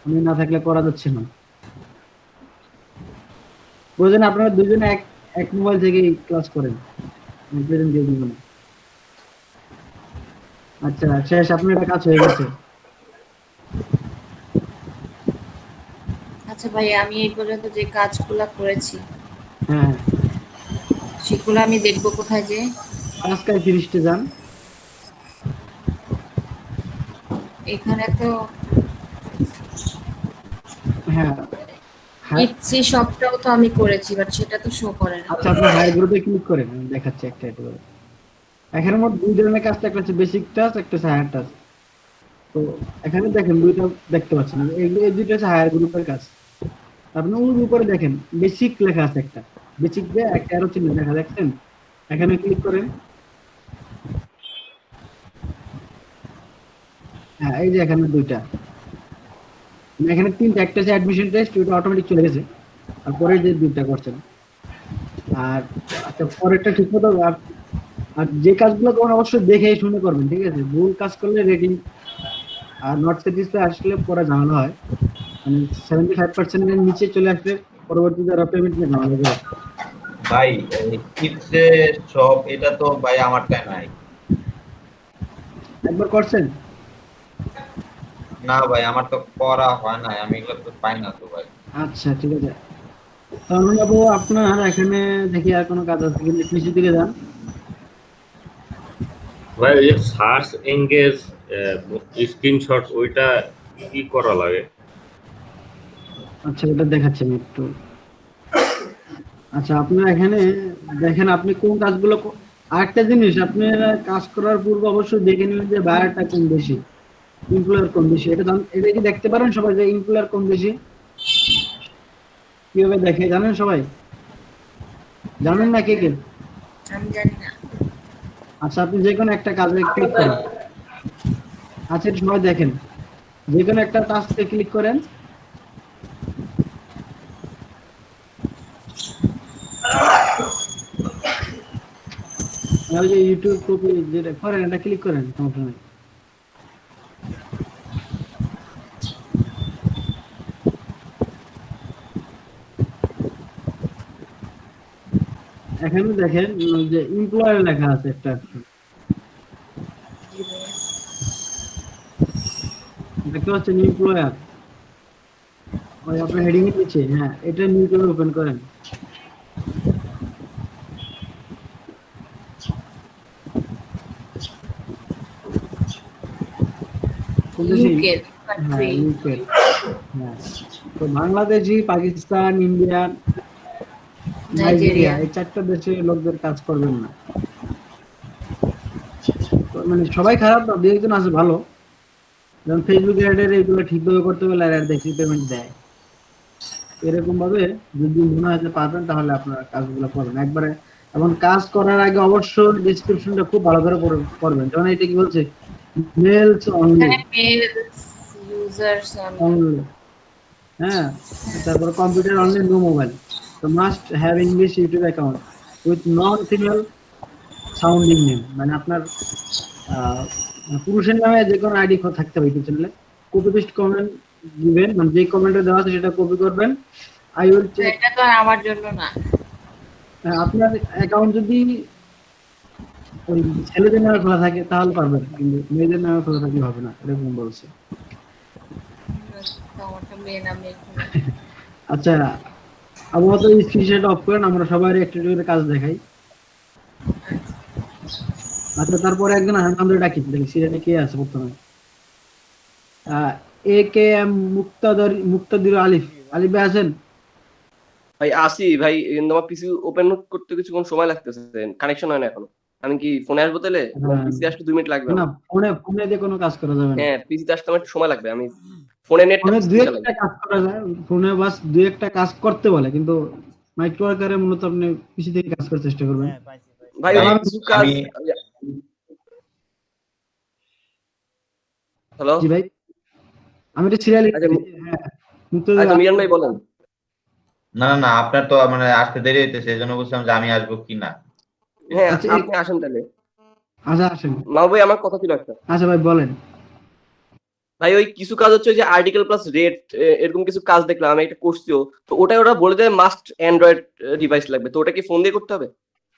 আমি না থাকলে করা যাচ্ছে না। প্রয়োজন আপনারা দুজনে এক মোবাইল থেকে ক্লাস করেন, প্রয়োজন দিয়ে দিবেন। আচ্ছা শেষ, আপনার একটা কাজ হয়ে গেছে। আচ্ছা ভাই, আমি এই পর্যন্ত যে কাজগুলো করেছি হ্যাঁ, সেগুলো আমি দেখবো কোথায়? যে আজকাল 30টা যান। এখানে তো হ্যাঁ, ইটসি শপটাও তো আমি করেছি, বাট সেটা তো শো করে না। আচ্ছা আপনি হাই গ্রুপে ক্লিক করেন, আমি দেখাচ্ছি একটা একটা করে। এখানে মোট দুই ধরনের কাজ, একটা হচ্ছে বেসিক টাস্ক, একটা হচ্ছে হায়ার টাস্ক। তো এখানে দেখেন দুইটা দেখতে পাচ্ছেন, এই দুইটা হচ্ছে হায়ার গ্রুপের কাজ। আপনি ওর উপরে দেখেন বেসিক লেখা আছে, একটা বেসিক দিয়ে একটা অ্যারো চিহ্ন দেখা দেখছেন, এখানে ক্লিক করেন। হ্যাঁ, এই যে এখানে দুইটা, এখানে তিনটা, একটা হচ্ছে অ্যাডমিশন টেস্ট, ওটা অটোমেটিক চলে গেছে। আর পরে যে দুইটা করছেন, আর আচ্ছা পরেরটা ঠিক মতো। আর যে কাজগুলো করবেন অবশ্যই দেখে শুনে করবেন, ঠিক আছে? ভুল কাজ করলে রেটিং আর নট স্যাটিসফাই আসলে পরে ঝামেলা হয়, মানে 75% এর নিচে চলে আসলে পরবর্তীতে আরো পেমেন্ট নিয়ে ঝামেলা হবে। ভাই ইটসে সব এটা তো ভাই আমারটাই নাই। একবার করছেন? না ভাই আমার তো করা হয় না, আমি এগুলো তো পাই না তো ভাই। আচ্ছা ঠিক আছে, তাহলে বাবু আপনার এখানে দেখি আর কোনো কাজ আছে কিনা, নিচের দিকে যান। ভাই ওই যে সার্চ এঙ্গেজ স্ক্রিনশট ওইটা কি করা লাগে? আচ্ছা ওটা দেখাচ্ছি আমি একটু। আচ্ছা আপনার এখানে দেখেন আপনি কোন কাজগুলো আরেকটা জিনিস, আপনার কাজ করার পূর্বে অবশ্যই দেখে নেবেন যে বায়ারটা কোন বেশি, এমপ্লয়ার কোন বেশি। এটা কি দেখতে পারেন সবাই যে এমপ্লয়ার কোন বেশি? কিভাবে দেখে জানেন সবাই? জানেন না কে কে? আমি জানি না। আচ্ছা আপনি যে কোনো একটা কাজে ক্লিক করেন। আচ্ছা এটা সবাই দেখেন, যে কোনো একটা টাস্কে ক্লিক করেন। ওই যে ইউটিউব কপি যেটা করেন, এটা ক্লিক করেন, সমস্যা নেই। এখানে দেখেন যে এমপ্লয়ার লেখা আছে একটা অপশন, দেখতে পাচ্ছেন এমপ্লয়ার, ওই আপনার হেডিং এর নিচে। হ্যাঁ, এটা নিউ করে ওপেন করেন। ইউকে হ্যাঁ কান্ট্রি। ইউকে। হ্যাঁ, তো বাংলাদেশি, পাকিস্তান, ইন্ডিয়া, নাইজেরিয়া, এই চারটা দেশে লোকদের কাজ করবেন না। তো মানে সবাই খারাপ না, দু একজন আছে ভালো, যেমন ফেসবুক অ্যাডের এগুলো ঠিকভাবে করতে পারলে আর দেখি পেমেন্ট দেয়। এরকম ভাবে যদি মনে হয় যে পারবেন তাহলে আপনারা কাজগুলো করবেন একবারে। এবং কাজ করার আগে অবশ্যই ডেসক্রিপশনটা খুব ভালো করে পড়বেন, যেমন এটা কি বলছে, মেলস অনলি, মেলস ইউজার্স অনলি। হ্যাঁ, তারপর কম্পিউটার অনলি, নো মোবাইল। তো must have English YouTube account with non female sounding name, মানে আপনার পুরুষের নামে যে কোনো আইডি থাকতে হবে ইউটিউব চ্যানেলে। কপি পেস্ট কমেন্ট দিবেন, মানে যে কমেন্টে দেওয়া আছে সেটা কপি করবেন। আই উইল তো চেক। এটা তো আর আমার জন্য না। আপনার অ্যাকাউন্ট যদি ওই ছেলেদের নামে খোলা থাকে তাহলে পারবেন, কিন্তু মেয়েদের নামে খোলা থাকলে হবে না, এরকম বলছে। তো আমারটা মেয়ে নামে খুলে। আচ্ছা, আপাতত স্ক্রিনশট অফ করেন, আমরা সবাই একটা করে কাজ দেখাই। আচ্ছা, তারপরে একজন আমাদের ডাকি, দেখি সিরিয়ালে কে আছে প্রথমে। এ কে এম মুক্তাদির আলিফ। আলিফ ভাই আছেন? ভাই আসি ভাই, কিন্তু আমার পিসি ওপেন করতে কিছুক্ষণ সময় লাগতেছে, কানেকশন হয় না এখনো। আমি কি ফোনে আসবো তাহলে? পিসি আসতে 2 মিনিট লাগবে না, আমার। ফোনে দিয়ে কোনো কাজ করা যাবে না। হ্যাঁ, পিসিতে আসতে আমার একটু সময় লাগবে। আমি ফোনে নেটটা ফোনে পিসিতে দুই চালাই। একটা কাজ করা যায়, ফোনে বাস দুই একটা কাজ করতে বলে, কিন্তু মাইক্রো ওয়ার্কারে মূলত আপনি পিসি থেকে কাজ করার চেষ্টা করবেন। হ্যাঁ, পাইছি। ভাই ভাই, ওই কিছু কাজ। হ্যালো, জি ভাই, আমি তো সিরিয়াল। আচ্ছা হ্যাঁ, মুক্তাদির আচ্ছা মিরান ভাই বলেন। না না না, আপনার তো মানে আসতে দেরি হইতেছে, এই জন্য বলছিলাম যে আমি আসবো কিনা। হ্যাঁ, আচ্ছা, আপনি আসেন তাহলে। আচ্ছা আসেন। মাও ভাই, আমার কথা ছিল একটা। আচ্ছা ভাই বলেন। ভাই ওই কিছু কাজ হচ্ছে যে আর্টিকেল প্লাস রেট, এরকম কিছু কাজ দেখলাম, আমি একটা করছিও। তো ওরা বলে দেয় মাস্ট অ্যান্ড্রয়েড ডিভাইস লাগবে। তো ওটা কি ফোন দিয়ে করতে হবে?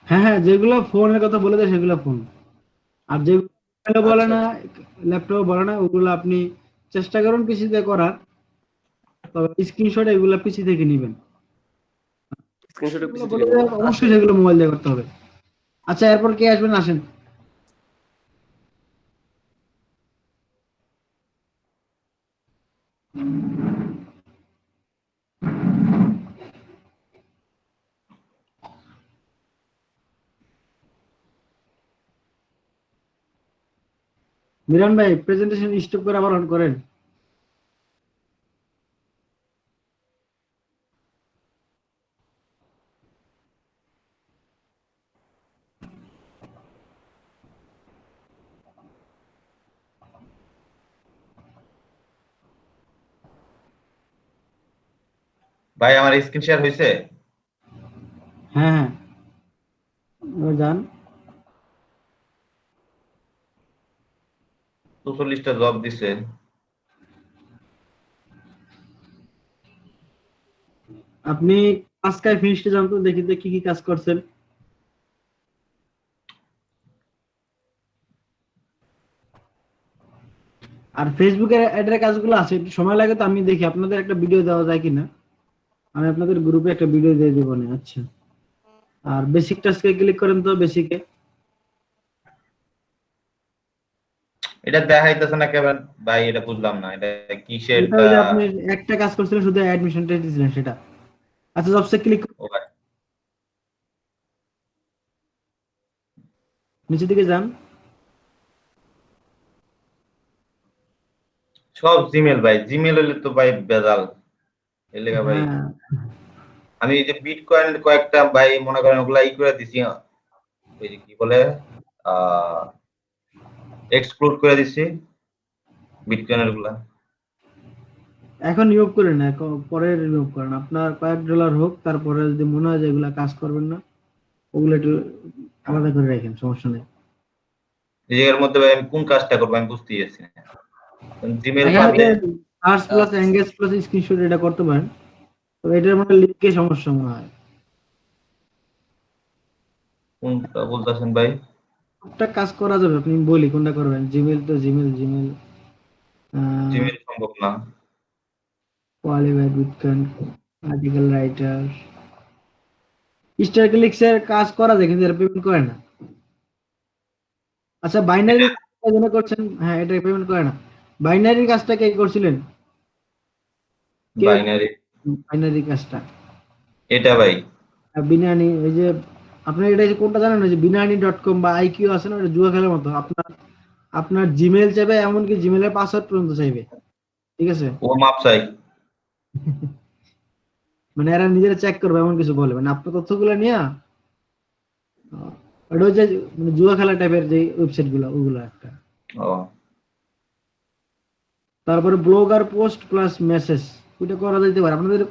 হ্যাঁ, যেগুলো ফোনের কথা বলে দেয় সেগুলো ফোন, আর যেগুলো বলে আচ্ছা না, ল্যাপটপ বলে না, ওগুলো আপনি চেষ্টা করুন পিসিতে করার, তবে স্ক্রিনশট এগুলো পিসি থেকে নেবেন। স্ক্রিনশটে যেগুলো পিসি থেকে বলে নেব। দেয় আচ্ছা অবশ্যই সেগুলো মোবাইল দিয়ে করতে হবে। আচ্ছা, এরপর কে আসবেন, আসেন। মিরান ভাই, প্রেজেন্টেশন স্টপ করে আবার অন করেন। ভাই আমার স্ক্রিন শেয়ার হয়েছে? হ্যাঁ, এবার যান। 44টা জব দিছে। আপনি আজকাল ফিনিশে যান তো, দেখি কি কি কাজ করছেন। আর ফেসবুকের অ্যাডের কাজগুলো আছে, একটু সময় লাগে, তো আমি দেখি আপনাদের একটা ভিডিও দেওয়া যায় কিনা। আমি আপনাদের গ্রুপে একটা ভিডিও দিয়ে দিব না। আচ্ছা, আর বেসিক টাস্কে ক্লিক করেন তো, বেসিকে। এটা দেখাইতেছে না কেন ভাই? এটা বুঝলাম না, এটা কিসের এটা ওই যে আপনি একটা কাজ করছিলেন, শুধু অ্যাডমিশন টেস্ট দিয়েছিলেন সেটা। আচ্ছা, জবসে ক্লিক ও ভাই, নিচের দিকে যান। সব জিমেল ভাই, জিমেল হলে তো ভাই বেজাল এর লেগা ভাই। হ্যাঁ, আমি এই যে বিটকয়েন কয়েকটা ভাই মনে করেন ওগুলা করে দিছি, ওই যে কি বলে এক্সক্লুড করে দিছি বিটকয়েনের গুলা। এখন নিয়োগ করেন না, পরে নিয়োগ করেন। আপনার কয়েক ডলার হোক, তারপরে যদি মনে হয় যে এগুলা কাজ করবেন না, ওগুলো একটু আলাদা করে রাখেন, সমস্যা নেই। এই জায়গার মধ্যে ভাই আমি কোন কাজটা করবো আমি বুঝতেই পারছি না। জিমেল এখানে বাদে যে search plus engage plus screenshot এটা করতে পারেন, তো এটার মধ্যে লিঙ্কে সমস্যা মনে হয়। কোনটা বলতেছেন ভাই? একটা কাজ করা যাবে, আপনি বলি কোনটা করবেন। জিমেল তো জিমেল জিমেল সম্ভব না। Qualified bitcoin article writer star ক্লিক্সের কাজ করা যায়, কিন্তু এর পেমেন্ট করে না। আচ্ছা, বাইনারি জন্য করছেন? হ্যাঁ, এটা পেমেন্ট করে না। বাইনারির কাজটা কে করছিলেন? বাইনারি বাইনারি কাজটা এটা ভাই বিনানি, ওই যে আপনি এটা যে কোনটা জানেন, ওই যে binani.com বা আইকিউ আছে না, ওটা জুয়া খেলার মতো। আপনার জিমেল চাইবে, এমনকি জিমেলের পাসওয়ার্ড পর্যন্ত চাইবে, ঠিক আছে? ও মাপ চাই। মানে এরা নিজেরা চেক করবে এমন কিছু বলে, মানে আপনার তথ্যগুলো নিয়ে ওটা হচ্ছে মানে জুয়া খেলা টাইপের যে ওয়েবসাইট গুলো, ওগুলো একটা। ও তারপরে ব্লগার পোস্ট প্লাস মেসেজ, ওইটা করা যেতে পারে। আপনাদের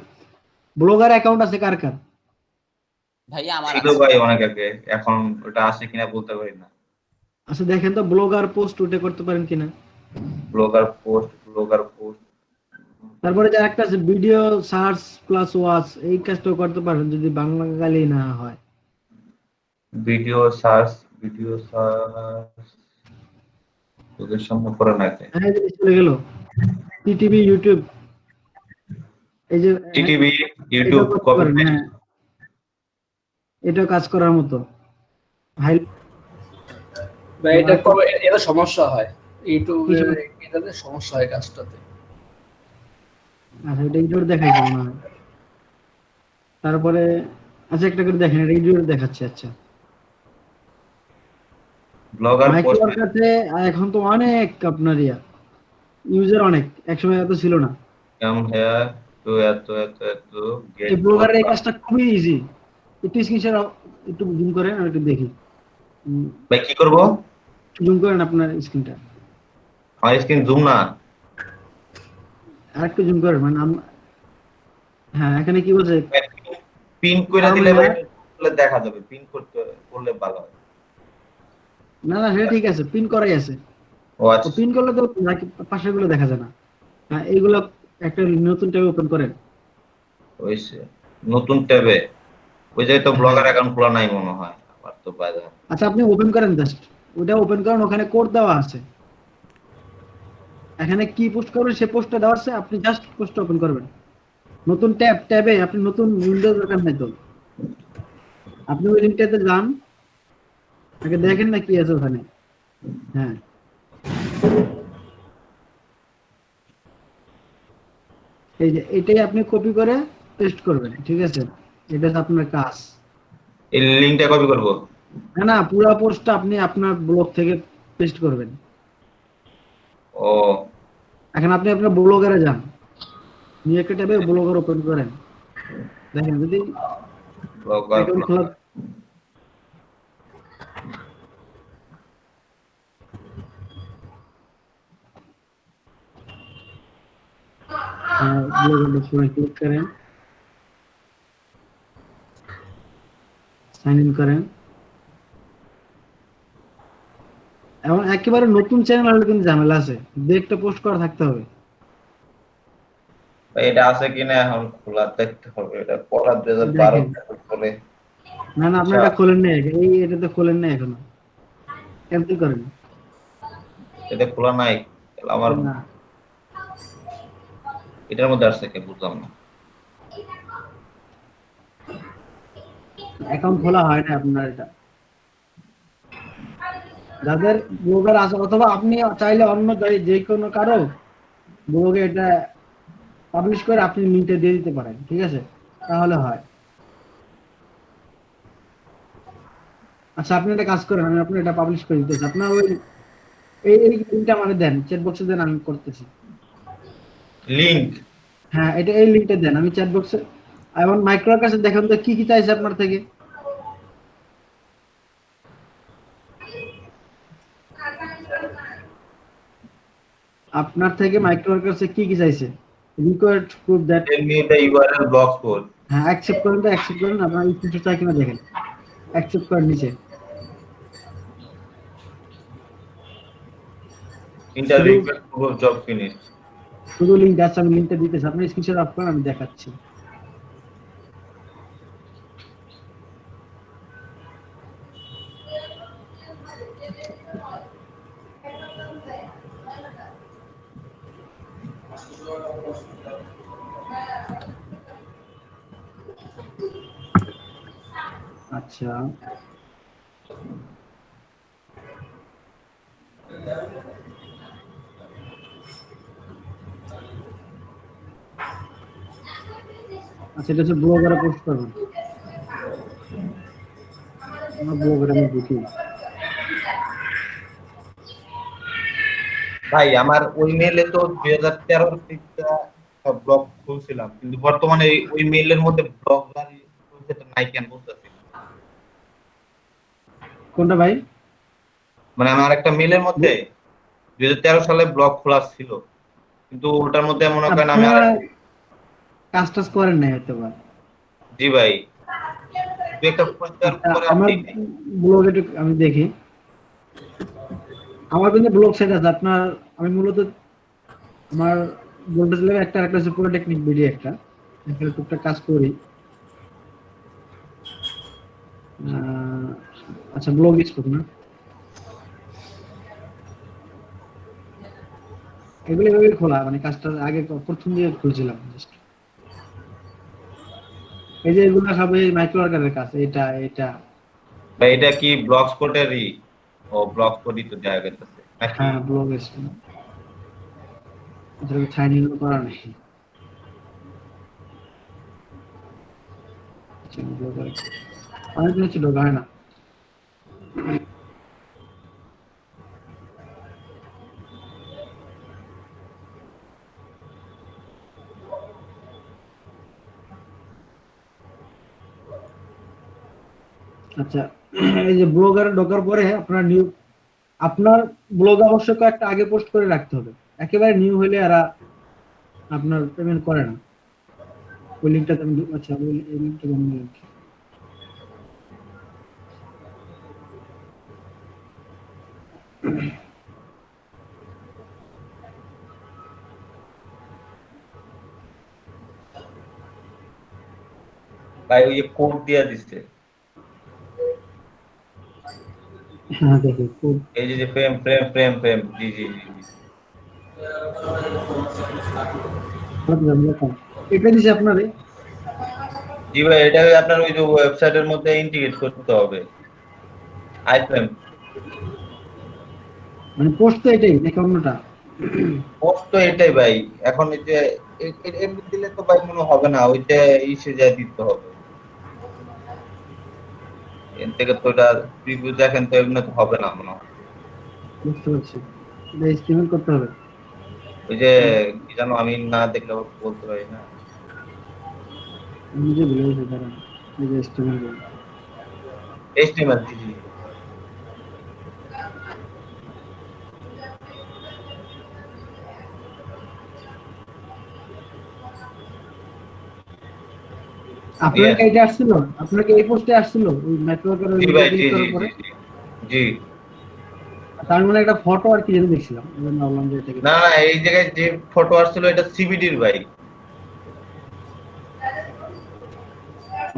ব্লগার অ্যাকাউন্ট আছে কার কার? ভাইয়া আমার ছিল আছে। ভাই অনেক আগে, এখন ওটা আছে কিনা বলতে পারি না। আচ্ছা, দেখেন তো ব্লগার পোস্ট ওটা করতে পারেন কিনা। ব্লগার পোস্ট তারপরে যে একটা আছে ভিডিও সার্চ প্লাস ওয়াচ, এই কাজটাও করতে পারেন যদি বাংলা গালি না হয়। ভিডিও সার্চ তোদের সামনে করে নাকি হ্যাঁ, এই যে চলে গেল টিটিভি, ইউটিউব, এই যে টিটিভি ইউটিউব এটাও করতে কপি পারেন। হ্যাঁ, এটাও কাজ করার মতো। হাই বা এটা এটা সমস্যা হয় ইউটিউবে, এটাতে সমস্যা হয় কাজটাতে। আচ্ছা, এটা ইউটিউবে দেখাইছিল না। তারপরে আচ্ছা একটা করে দেখেন, এটা ইউটিউবে দেখাচ্ছে। আচ্ছা, ব্লগার পোস্ট মাইক্রোওয়ার্কাতে এখন তো অনেক আপনার ইউজার অনেক, একসময় এত ছিল না। কাম হেয়ার তো এত এই ব্লগারের এই কাজটা খুবই ইজি। একটু স্ক্রিনশট একটু জুম করেন, আমি একটু দেখি। ভাই কি করব? জুম করেন আপনার স্ক্রিনটা। আমার স্ক্রিন জুম না, আর একটু জুম করেন, মানে হ্যাঁ, এখানে কি বলছে, পিন করে দিলে ভাই দেখা যাবে, পিন করলে ভালো হয়। না না, সেটা ঠিক আছে, পিন করাই আছে। ও আচ্ছা, পিন করলে তো পাশের গুলো দেখা যায় না। হ্যাঁ, এইগুলো একটা নতুন ট্যাবে ওপেন করেন। ওইসে নতুন ট্যাবে ওই যে তো ব্লগার অ্যাকাউন্ট খোলা নাই মনে হয় আমার তো বাজার। আচ্ছা, আপনি ওপেন করেন, জাস্ট ওটা ওপেন করেন, ওখানে কোড দেওয়া আছে। এখানে কি পোস্ট করবেন সে পোস্টটা দেওয়া আছে, আপনি জাস্ট পোস্ট ওপেন করবেন। নতুন ট্যাবে আপনি নতুন উইন্ডোজ দরকার নাই তো, আপনি ওই লিংকটাতে যান, আগে দেখেন না কি আছে ওখানে। হ্যাঁ, এই যে এটাই আপনি কপি করে পেস্ট করবেন, ঠিক আছে? এটা আপনার কাজ। এই লিংকটা কপি করব? না না, পুরো পোস্টটা আপনি আপনার ব্লগ থেকে পেস্ট করবেন। ও, এখন আপনি আপনার ব্লগারে যান, নিউ একটা ট্যাবে ব্লগার ওপেন করেন, দেখেন যদি ব্লগার খোলা। ब्लॉगर क्लिक करें, সাইন ইন করেন। এবং একেবারে নতুন চ্যানেল হলে কিন্তু ঝামেলা আছে, একটা পোস্ট করা থাকতে হবে। এটা আছে কিনা এখন খোলা দেখতে হবে, এটা পড়া 2012 করে। না না, আপনি এটা খোলেন না, এই এটাতে খোলেন না, এখনো ক্যান্সেল করেন। এটা খোলা নাই আমার, না, এটার মধ্যে আসছে কি বুঝলাম না। অ্যাকাউন্ট খোলা হয় না আপনার। এটা যাদের ব্লগার আছে, অথবা আপনি চাইলে অন্য যে কোনো কারো ব্লগে এটা পাবলিশ করে আপনি লিংকটা দিয়ে দিতে পারেন, ঠিক আছে? তাহলে হয়। আচ্ছা, আপনি একটা কাজ করেন, আমি আপনি এটা পাবলিশ করে দিতেছি। আপনার ওই এই লিংকটা আমাকে দেন, চ্যাট বক্সে দেন, আমি করতেছি। লিংক? হ্যাঁ, এটা এই লিংকটা দেন, আমি চ্যাট বক্সে। এবং মাইক্রোর কাছে দেখেন তো কি কি চাইছে আপনার থেকে। আপনার থেকে মাইক্রোর কাছে কি কি চাইছে? Required proof that tell me the URL block code. হ্যাঁ, অ্যাকসেপ্ট করেন তো, অ্যাকসেপ্ট করেন। আপনার কিছু চাই কিনা দেখেন, অ্যাকসেপ্ট করেন নিচে। Inter request proof of job finish. শুধু লিংক আছে, আমি লিংকটা দিতেছি, আপনি স্ক্রিনশট অফ করেন, আমি দেখাচ্ছি। আচ্ছা, আচ্ছা, এটা হচ্ছে ব্লগারে পোস্ট করবেন। আমার ব্লগারে আমি দেখি। ভাই আমার ওই মেইলে তো 2013 থেকে ব্লগ খুলছিলাম, কিন্তু বর্তমানে ওই মেইলের মধ্যে ব্লগার সেটা নাই কেন বুঝতেছি। কোনটা ভাই? মানে আমার একটা মেইলের মধ্যে 2013 সালে ব্লগ খোলা ছিল, কিন্তু ওটার মধ্যে মনে করেন আমি আর কাজ টাজ করেন নাই হয়তো বা। জি ভাই, একটা পোস্টার করে আমার ব্লগে আমি দেখি, আমার কিন্তু ব্লগ সেট আছে আপনার। আমি মূলত আমার বলতেছিলাম একটা একটা হচ্ছে পলিটেকনিক বিডি একটা এখানে টুকটাক কাজ করি। আচ্ছা ব্লগ স্পোক না, এগুলো এভাবে খোলা, মানে কাজটা আগে প্রথম দিয়ে খুলছিলাম just। এই যে এগুলো সবই মাইক্রো ওয়ার্কারের কাজ, এটা এটা বা এটা কি ব্লক স্পটেরই? ও ব্লক স্পটই তো দেখা গেছে নাকি? হ্যাঁ ব্লগ স্পোক, এটা সাইন ইন করা নেই। অনেক কিছু ঢোকা হয় না। আচ্ছা এই যে ব্লগার ঢোকার পরে আপনার নিউ, আপনার ব্লগ অবশ্যই কয়েকটা আগে পোস্ট করে রাখতে হবে, একেবারে নিউ হলে এরা আপনার পেমেন্ট করে না। ওই লিঙ্কটা আমি, আচ্ছা ওই লিঙ্কটা আমি ভাই ওই যে কোড দিয়া দিচ্ছে, হ্যাঁ দেখি খুব এই যে প্রেম প্রেম প্রেম প্রেম, জি জি জি জি। এটা দিছে আপনারে। জি ভাই, এটা আপনার ওই যে ওয়েবসাইটের মধ্যে ইন্টিগ্রেট করতে হবে আইফ্রেম। মানে পোস্ট তো এটাই নাকি অন্যটা? পোস্ট তো এটাই ভাই, এখন এই যে এমনি দিলে তো ভাই মনে হবে না, ওইটা ইসে যায় দিতে হবে। এর থেকে তো এটা প্রিভিউ দেখেন তো এমনি তো হবে না মনে হয়। বুঝতে পারছি, এটা স্টিমেল করতে হবে। ওই যে কি জানো, আমি না দেখলে বলতে পারি না। নিজে ভুলে গেছি কারণ এই যে স্টিমেল এইচটিএমএল, জি জি। আপনার কি এটা আসছিল, আপনার কি এই পোস্টে আসছিল ওই নেটওয়ার্কের ওই জি ভাই, জি ক্লিক জি করার পরে? জি জি। তার মানে একটা ফটো আর কি যেন দেখছিলাম, এই জন্য ভাবলাম যে এটা কি। না না, এই জায়গায় যে ফটো আসছিল এটা সিবিডির ভাই।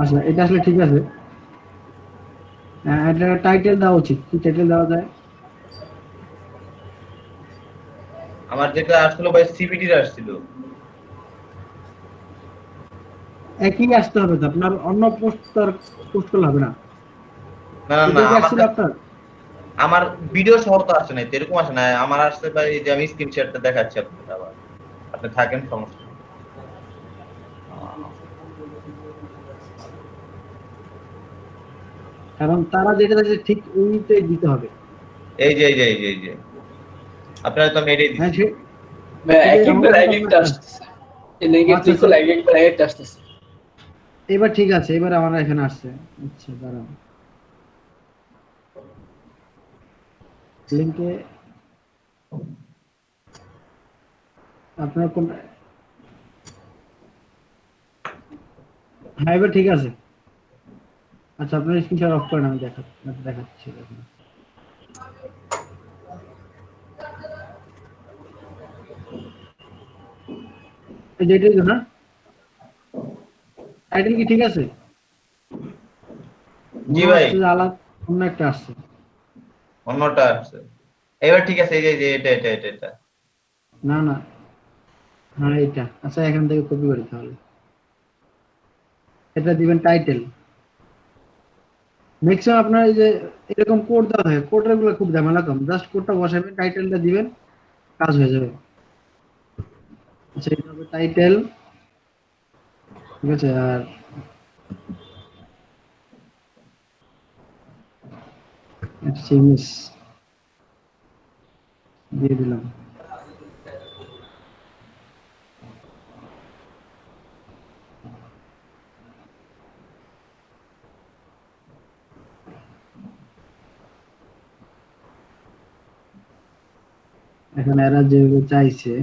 আচ্ছা এটা আসলে ঠিক আছে। এটা টাইটেল দেওয়া উচিত, কি টাইটেল দেওয়া যায়? আমার যেটা আসছিল ভাই সিবিডির আসছিল। একই আসতে হবে তো, আপনার অন্য পোস্ট আর পোস্ট করলে হবে না। না না এটা না, কি আমার আসছিল আপনার? আমার ভিডিও সহ তো আসে নাই, এরকম আসে না। আমার আসছে ভাই, এই যে আমি স্ক্রিন শেয়ারটা দেখাচ্ছি আপনাকে, আবার আপনি থাকেন, সমস্যা নেই। কারণ তারা যেটা দিচ্ছে ঠিক ওইটাই দিতে হবে। এই যে এই যে এই যে এই যে আপনারা তো আমি এটাই হ্যাঁ দিচ্ছি। একবার লাইভটা আসতেছে, এই লিংকে ক্লিক করলে লাইভটা আসতেছে। এবার ঠিক আছে, এবার আমার এখানে আসছে। আচ্ছা দাঁড়ান, লিংকে আপনার কোন, হ্যাঁ এবার ঠিক আছে। আচ্ছা আপনার স্ক্রিনশট অফ করেন, আমি দেখাচ্ছি এখন। এই যেটাই তো না, টাইটেল কি ঠিক আছে? জি ভাই, আলাদা অন্য একটা আসছে। অন্যটা আসছে, এবার ঠিক আছে। এই যে এটা এটা এটা এটা না না, হ্যাঁ এইটা। আচ্ছা এখান থেকে কপি করি তাহলে, এটা দিবেন টাইটেল। ম্যাক্সিমাম আপনার এই যে এরকম কোড দেওয়া থাকে, কোডের গুলো খুব ঝামেলা কম, জাস্ট কোডটা বসাবেন, টাইটেলটা দিবেন, কাজ হয়ে যাবে। আচ্ছা এটা হবে টাইটেল, ঠিক আছে। আর সিমিস দিয়ে দিলাম। এখন এরা যেভাবে চাইছে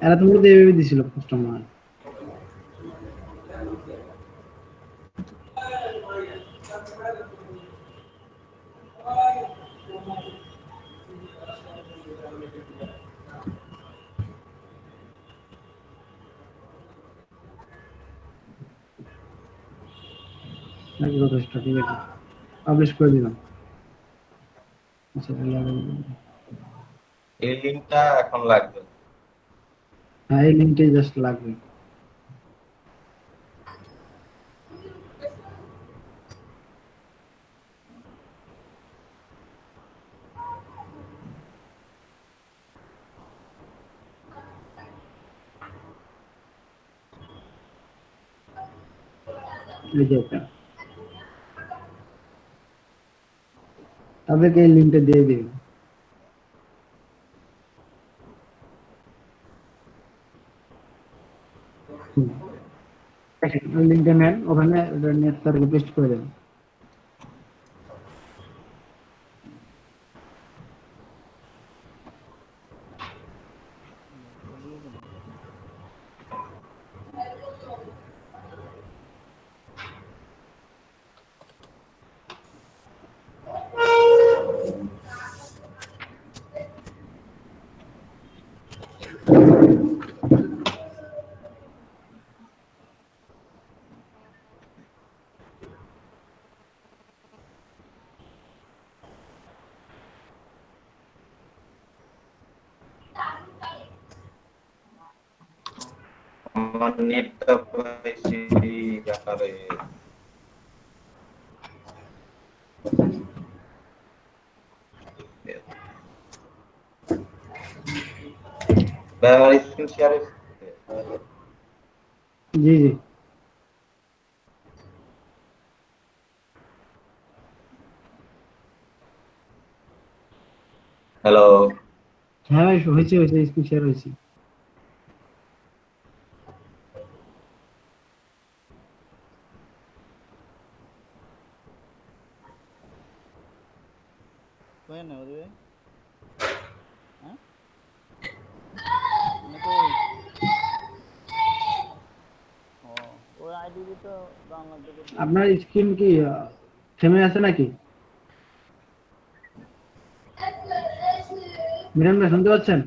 এরা তো মূলত এইভাবে দিছিল পোস্টটা মনে হয়। নাকি যথেষ্ট, ঠিক আছে, পাবলিশ করে দিলাম। আচ্ছা, এই লিঙ্কটা এখন লাগবে। হ্যাঁ, এই লিঙ্কটাই জাস্ট লাগবে। এই যে এটা, তাদেরকে এই লিঙ্কটা দিয়ে দিন। লিঙ্কটা নেন, ওখানে নেট তারকে পেস্ট করে দেন। আমার নেটটা বেশি ব্যাপারে ব্যবহার স্ক্রিন শেয়ার। জি জি, হ্যালো, হ্যাঁ ভাই, হয়েছে হয়েছে, স্ক্রিন শেয়ার হয়েছে। কই না ওরে? হ্যাঁ? মানে কই? ও, ওই আইডি তো ডাউনলোড করে দিই। আপনার স্ক্রিন কি থেমে আছে নাকি? মিরান ভাই শুনতে পাচ্ছেন?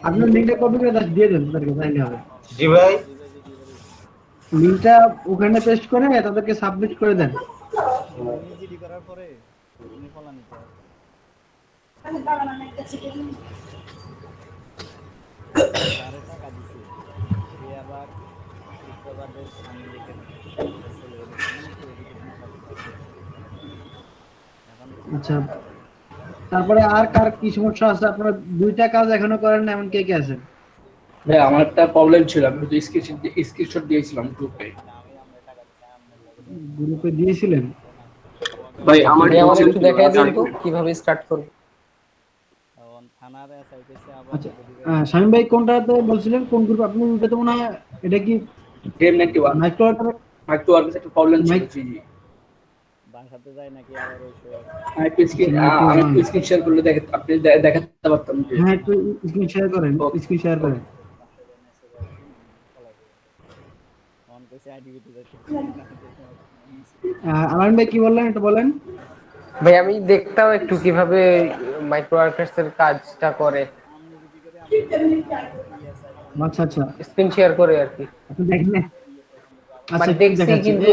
আপনার লিঙ্কটা কপি করে দিয়ে দেন তাদেরকে, তাইলে হবে। জি ভাই, লিঙ্কটা ওখানে পেস্ট করে তাদেরকে সাবমিট করে দেন। জিডি করার পরে উনি ফলা নিতে হবে। তারে টাকা দিছি, সে আবার শুক্রবারে আমি লিখে সেল করে দিছি, মানে কি এডুকেশন সার্টিফিকেট। এখন আচ্ছা, তারপরে আর কার কি সমস্যা আছে? আপনারা দুইটা কাজ এখনো করেন না, এমন কে কে আছেন? ভাই আমার একটা প্রবলেম ছিল, আমি তো স্ক্রিনশট দিয়েছিলাম গ্রুপে। গ্রুপে দিয়েছিলেন? ভাই আমার একটু দেখাই দিন তো কিভাবে স্টার্ট করব। এখন থানার এসআই কইছে আবার আচ্ছা, শামীম ভাই কোনটাতে বলছিলেন, কোন গ্রুপ? আপনি ওটাতে মনে হয়, এটা কি গেম 91 মাইক্রো মাইক্রোওয়ার্কের একটা প্রবলেম ছিল। জি জি, বাসাতে যায় নাকি আবার ওইসব? আমি স্ক্রিন শেয়ার করলে আপনি দেখাতে পারতাম যে। হ্যাঁ, একটু স্ক্রিন শেয়ার করেন, স্ক্রিন শেয়ার করেন। অন কইছে আইডি বিতে যাইতে। আলান ভাই কি বললেন, এটা বলেন। ভাই আমি দেখতাম একটু কিভাবে মাইক্রোওয়ার্কার্স এর কাজটা করে, আচ্ছা আচ্ছা, স্ক্রিন শেয়ার করে আর কি। আপনি দেখেন না? আচ্ছা, মানে দেখছি দেখাচ্ছি। কিন্তু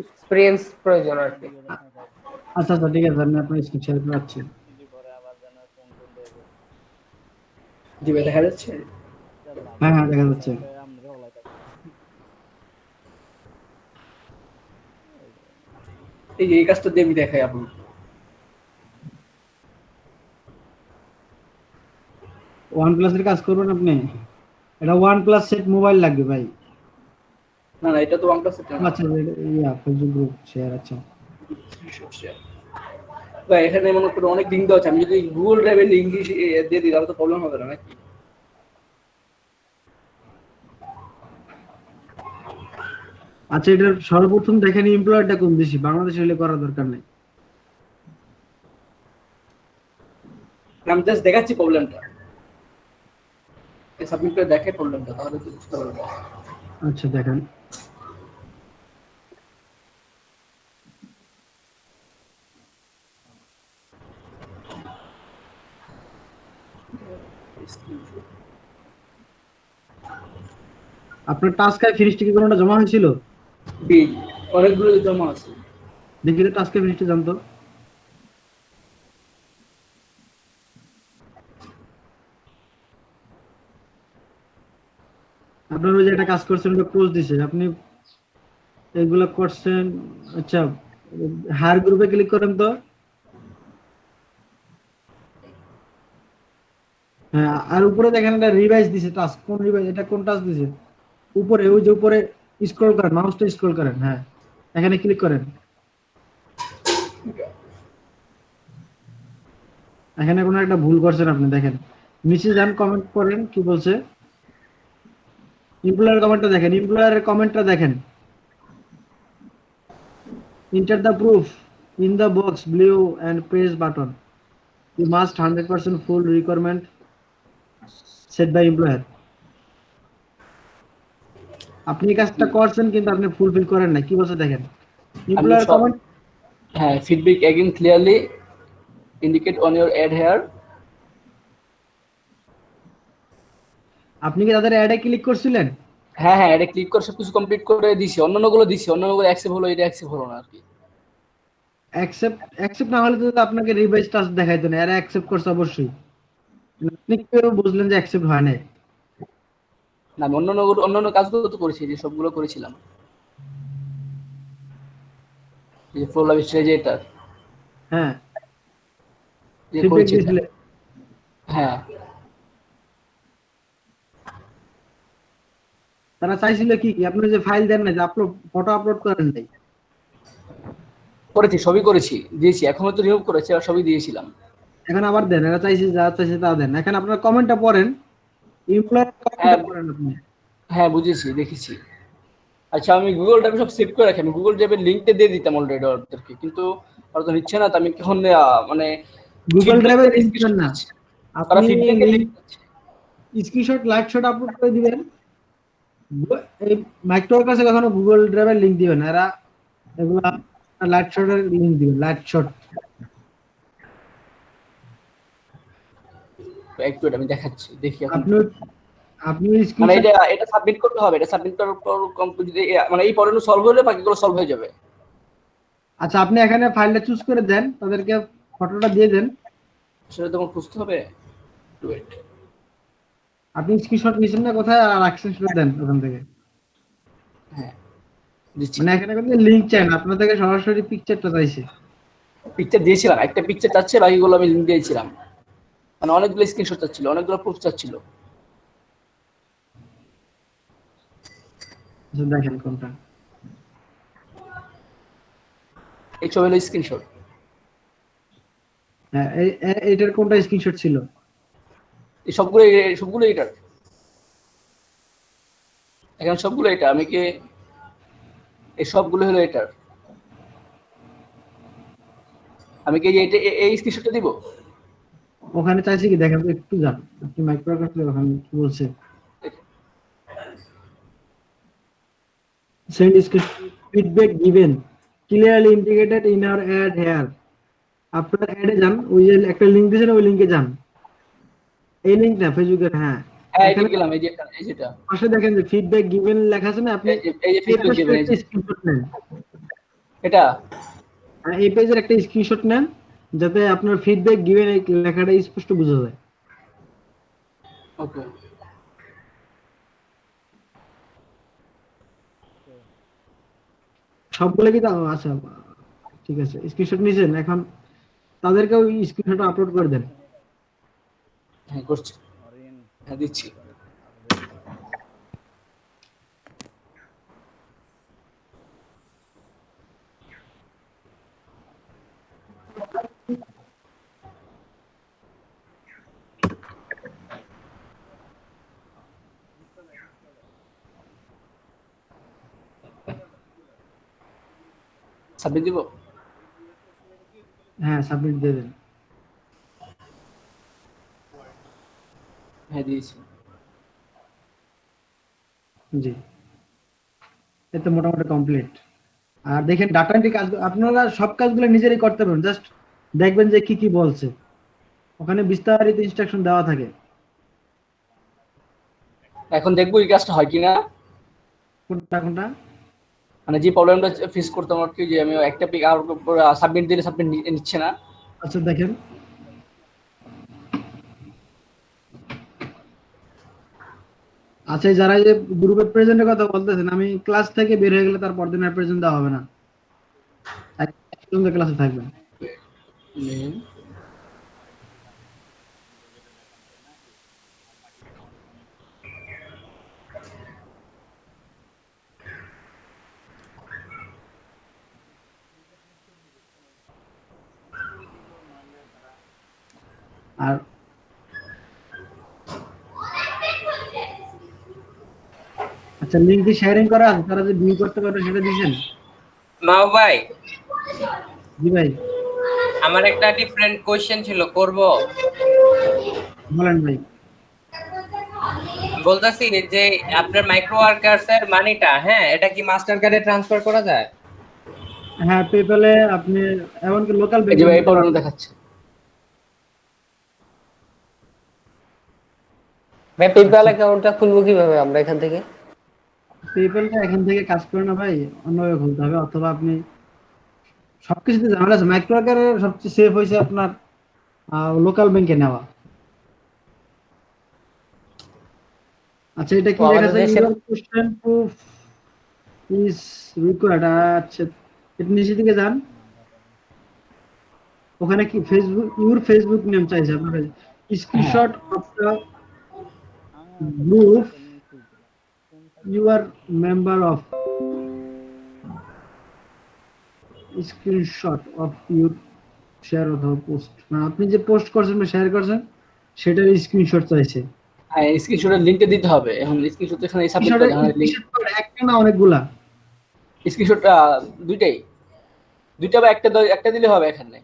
এক্সপেরিয়েন্স প্রয়োজন আর কি। আচ্ছা আচ্ছা, ঠিক আছে, আমি আপনার স্ক্রিন শেয়ার করছি। জি ভাই, দেখা যাচ্ছে? হ্যাঁ হ্যাঁ, দেখা যাচ্ছে। এই যে এই কাজটা দিয়ে আমি দেখাই আপনাকে। OnePlus এর কাজ করবেন আপনি? এটা OnePlus সেট মোবাইল লাগবে ভাই। না না, এটা তো OnePlus সেট না। আচ্ছা, ফেসবুক গ্রুপ শেয়ার। আচ্ছা ভাই, এখানে মনে করো অনেক লিঙ্ক দেওয়া আছে, আমি যদি গুগল ড্রাইভের লিঙ্ক দিয়ে দিই তাহলে তো প্রবলেম হবে না নাকি? আচ্ছা, এটার সর্বপ্রথম দেখেন এমপ্লয়ারটা কোন দেশি, বাংলাদেশে হলে করার দরকার নেই। আমি জাস্ট দেখাচ্ছি প্রবলেমটা। সাবমিট করে দেখে প্রবলেমটা, তাহলে তো বুঝতে পারবে। আচ্ছা দেখেন। আপনার টাস্ক আই ফিনিশটি কি কোনটা জমা হয়েছিল? জি, অনেকগুলো জমা আছে। দেখি তো টাস্ক আই ফিনিশটি জানতো। আপনার ওই যে একটা কাজ করছেন, ওটা পোস্ট দিছে, আপনি এগুলো করছেন। আচ্ছা, হায়ার গ্রুপে ক্লিক করেন তো। হ্যাঁ, আর উপরে দেখেন একটা রিভাইজ দিছে টাস্ক। কোন রিভাইজ? এটা কোন টাস্ক দিছে? উপরে, ওই যে উপরে স্ক্রল করেন, মাউসটা স্ক্রল করেন, হ্যাঁ এখানে ক্লিক করেন। এখানে কোনো একটা ভুল করছেন আপনি, দেখেন নিচে যান, কমেন্ট করেন, কি বলছে। এমপ্লয়ার কমেন্টটা দেখেন, এমপ্লয়ারের কমেন্টটা দেখেন। Enter the proof in the box below and press button. You must 100% full requirement set by employer. আপনি এই কাজটা করছেন কিন্তু আপনি ফুলফিল করেন না, কি বলছে দেখেন। এমপ্লয়ার কমেন্ট, হ্যাঁ, feedback again clearly indicate on your ad here. আপনি কি তাদের অ্যাডে ক্লিক করছিলেন? হ্যাঁ হ্যাঁ, এটা ক্লিক করে সবকিছু কমপ্লিট করে দিছি, অন্যান্যগুলো দিছি, অন্যান্যগুলো অ্যাকসেপ্ট হলো, এটা অ্যাকসেপ্ট হলো না আর কি। অ্যাকসেপ্ট না হলে তো আপনাকে রিভাইজ টাস্ক দেখাইতো না, এরা অ্যাকসেপ্ট করছে অবশ্যই। আপনি কিভাবে বুঝলেন যে অ্যাকসেপ্ট হয় না? না, আমি অন্যান্য কাজগুলো তো করেছি, যে সবগুলো করেছিলাম, এই যে ফ্লো লাইভ স্টেজ এটা, হ্যাঁ যে ফিডব্যাক করেছি, দিয়েছিলে। হ্যাঁ। তারা চাইছিল কি কি আপনি যে ফাইল দেন না, যে আপলোড ফটো আপলোড করেন নাই? করেছি, সবই করেছি, দিয়েছি, এখনো তো রিমুভ করেছি আর সবই দিয়েছিলাম। এখন আবার দেন, এরা চাইছে যা চাইছে তা দেন। এখন আপনার কমেন্টটা পড়েন, এমপ্লয়ার কমেন্টটা পড়েন আপনি। হ্যাঁ বুঝেছি, দেখেছি। আচ্ছা, আমি গুগল ড্রাইভে সব সেভ করে রাখি, আমি গুগল ড্রাইভের লিঙ্কটা দিয়ে দিতাম অলরেডি ওদেরকে, কিন্তু ওরা তো নিচ্ছে না, তো আমি এখন মানে গুগল ড্রাইভে লিংক দিবেন না, তারা আপনি ফিডব্যাকের link screenshot live shot upload করে দিবেন। এই মাইক্রোর কাছে কখনো গুগল ড্রাইভের লিংক দিবেন না, এরা এগুলা লাইভ শটের লিংক দিবেন, লাইভ শট। একটু আমি দেখাচ্ছি, দেখি এখন। আপনি মানে স্ক্রিনশট, এটা সাবমিট করতে হবে, এটা সাবমিট করার পর কমপ্লিট, মানে এই পড়ানো সলভ হলে বাকিগুলো সলভ হয়ে যাবে। আচ্ছা আপনি এখানে ফাইলটা চুজ করে দেন, তাদেরকে ফটোটা দিয়ে দেন। সেটা তোমার খুঁজতে হবে, ওয়েট। আপনি স্ক্রিনশট নিছেন না কোথায়, আর রাখছেন সেটা দেন ওখান থেকে। হ্যাঁ দিচ্ছি। মানে এখানে কোনো লিংক চাই না, আপনার থেকে সরাসরি পিকচারটা চাইছে। পিকচার দিয়েছিলাম, একটা পিকচার চাচ্ছে, বাকিগুলো আমি লিংক দিয়েছিলাম। মানে অনেকগুলো স্ক্রিনশট চাচ্ছিল, অনেকগুলো প্রুফ চাচ্ছিল। আচ্ছা দেখেন কোনটা। এই ছবি হলো স্ক্রিনশট। হ্যাঁ এইটার কোনটা স্ক্রিনশট ছিল? এই সবগুলো এটার, এখানে সবগুলো এটা, আমি কি এই সবগুলো হলো এটার, আমি কি এই স্ক্রিনশটটা দিব? ওখানে চাইছে কি দেখেন তো, একটু যান আপনি মাইক্রোর কাছে, ওখানে কি বলছে। Send feedback given clearly indicated in our ad here. আপনার অ্যাডে যান, ওই যে একটা লিংক দিয়েছেন ওই লিংকে যান, এই লিংকটা ফেসবুকের। হ্যাঁ হ্যাঁ, এখানে এটা গেলাম, এই যেটা পাশে দেখেন যে ফিডব্যাক গিভেন লেখা আছে না, আপনি এই যে ফিডব্যাক গিভেন, এই যে স্ক্রিনশট নেন। এটা এই পেজের একটা স্ক্রিনশট নেন, যাতে আপনার ফিডব্যাক গিভেন এই লেখাটা স্পষ্ট বোঝা যায়। ওকে। সবগুলো কি আচ্ছা ঠিক আছে, স্ক্রিনশট নিছেন, এখন তাদেরকে ওই স্ক্রিনশট আপলোড করে দেন। হ্যাঁ করছি, হ্যাঁ দিচ্ছি। সাবমিট দিব? হ্যাঁ সাবমিট দিয়ে দেন। হ্যাঁ দিয়েছি। জি, এতে মোটামুটি কমপ্লিট। আর দেখেন ডাটা এন্ট্রি কাজ আপনারা সব কাজগুলো নিজেরাই করতে পারেন, জাস্ট দেখবেন যে কি কি বলছে, ওখানে বিস্তারিত ইনস্ট্রাকশন দেওয়া থাকে। এখন দেখবো এই কাজটা হয় কিনা, কোনটা কোনটা? মানে যে প্রবলেমটা ফেস করতাম আর কি, যে আমি একটা পিক আর সাবমিট দিলে সাবমিট নিচ্ছে না। আচ্ছা দেখেন, আচ্ছা যারা এই যে গ্রুপের প্রেজেন্টের কথা বলতেছেন, আমি ক্লাস থেকে বের হয়ে গেলে তার পরদিন আর প্রেজেন্ট দেওয়া হবে না, একদম ক্লাসে থাকবেন। আর আচ্ছা, লিংক কি শেয়ারিং করা আছে? তারা যে ভিউ করতে পারবে সেটা দিবেন? মাও ভাই, জি ভাই, আমার একটা ডিফারেন্ট কোশ্চেন ছিল, করব? বলেন ভাই। বলতাছি যে আপনার মাইক্রো ওয়ার্কার্সের মানিটা, হ্যাঁ, এটা কি মাস্টার কার্ডে ট্রান্সফার করা যায়? হ্যাঁ, পেপ্যালে আপনি এমনকি লোকাল এই যে ভাই ব্যাংকে প্রবলেম দেখাচ্ছে। ভাই পেপ্যাল অ্যাকাউন্টটা খুলবো কিভাবে আমরা এখান থেকে? পেপ্যালটা এখান থেকে কাজ করে না ভাই, অন্যভাবে খুলতে হবে, অথবা আপনি সবকিছুতে ঝামেলা আছে। মাইক্রো ওয়ার্কারের সবচেয়ে সেফ হয়েছে আপনার লোকাল ব্যাংকে নেওয়া। আচ্ছা, এটা কি লেখা আছে? Your question proof is required. আচ্ছা, এটা নিচে দিকে যান, ওখানে কি ফেসবুক, ইউর ফেসবুক নেম চাইছে আপনার, screenshot of the group you are member of, screenshot of your share অথবা পোস্ট, না আপনি যে পোস্ট করছেন বা শেয়ার করছেন সেটার স্ক্রিনশট চাইছে। হ্যাঁ, স্ক্রিনশটের লিংকটা দিতে হবে। এখন স্ক্রিনশট এখানে সাবমিট করতে হবে, একটা না অনেকগুলা স্ক্রিনশট দুইটা বা একটা দিলে হবে। এখানে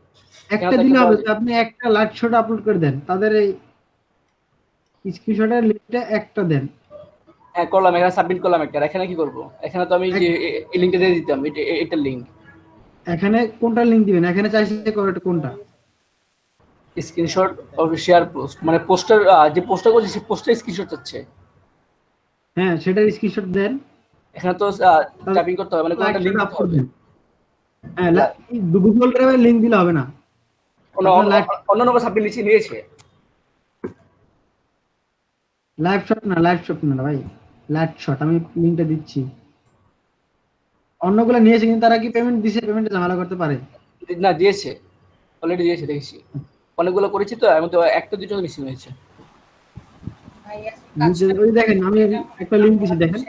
একটা দিলে হবে, আপনি একটা লাইভ শট আপলোড করে দেন, তাদের এই স্ক্রিনশটের লিংকটা একটা দেন। হ্যাঁ করলাম, এখানে সাবমিট করলাম একটা। এখানে কি করব? এখানে তো আমি যে এই লিংকটা দিয়ে দিতাম, এটা লিংক। এখানে কোনটা লিংক দিবেন? এখানে চাইছে কোনটা? স্ক্রিনশট অফ শেয়ার পোস্ট, মানে পোস্টার, যে পোস্টটা করছে সেই পোস্টের স্ক্রিনশট চাচ্ছে। হ্যাঁ, সেটার স্ক্রিনশট দেন। এখানে তো টাইপিং করতে হবে, মানে কোনটা লিংক দিতে হবে। হ্যাঁ, গুগল ড্রাইভে লিংক দিলে হবে না, অন্য নম্বর সাবমিট নিয়েছে। লাইভ শট না ভাই, লাইভ শট আমি লিংকটা দিচ্ছি। অন্যগুলো নিয়েছে, কিন্তু তারা কি পেমেন্ট দিছে? পেমেন্টে ঝামেলা করতে পারে না, দিয়েছে, অলরেডি দিয়েছে, দেখেছি। অনেকগুলো করেছি তো, এর মধ্যে একটা দুটো মিসিং হয়েছে। ওই দেখেন, আমি একটা লিংক দিছি, দেখেন।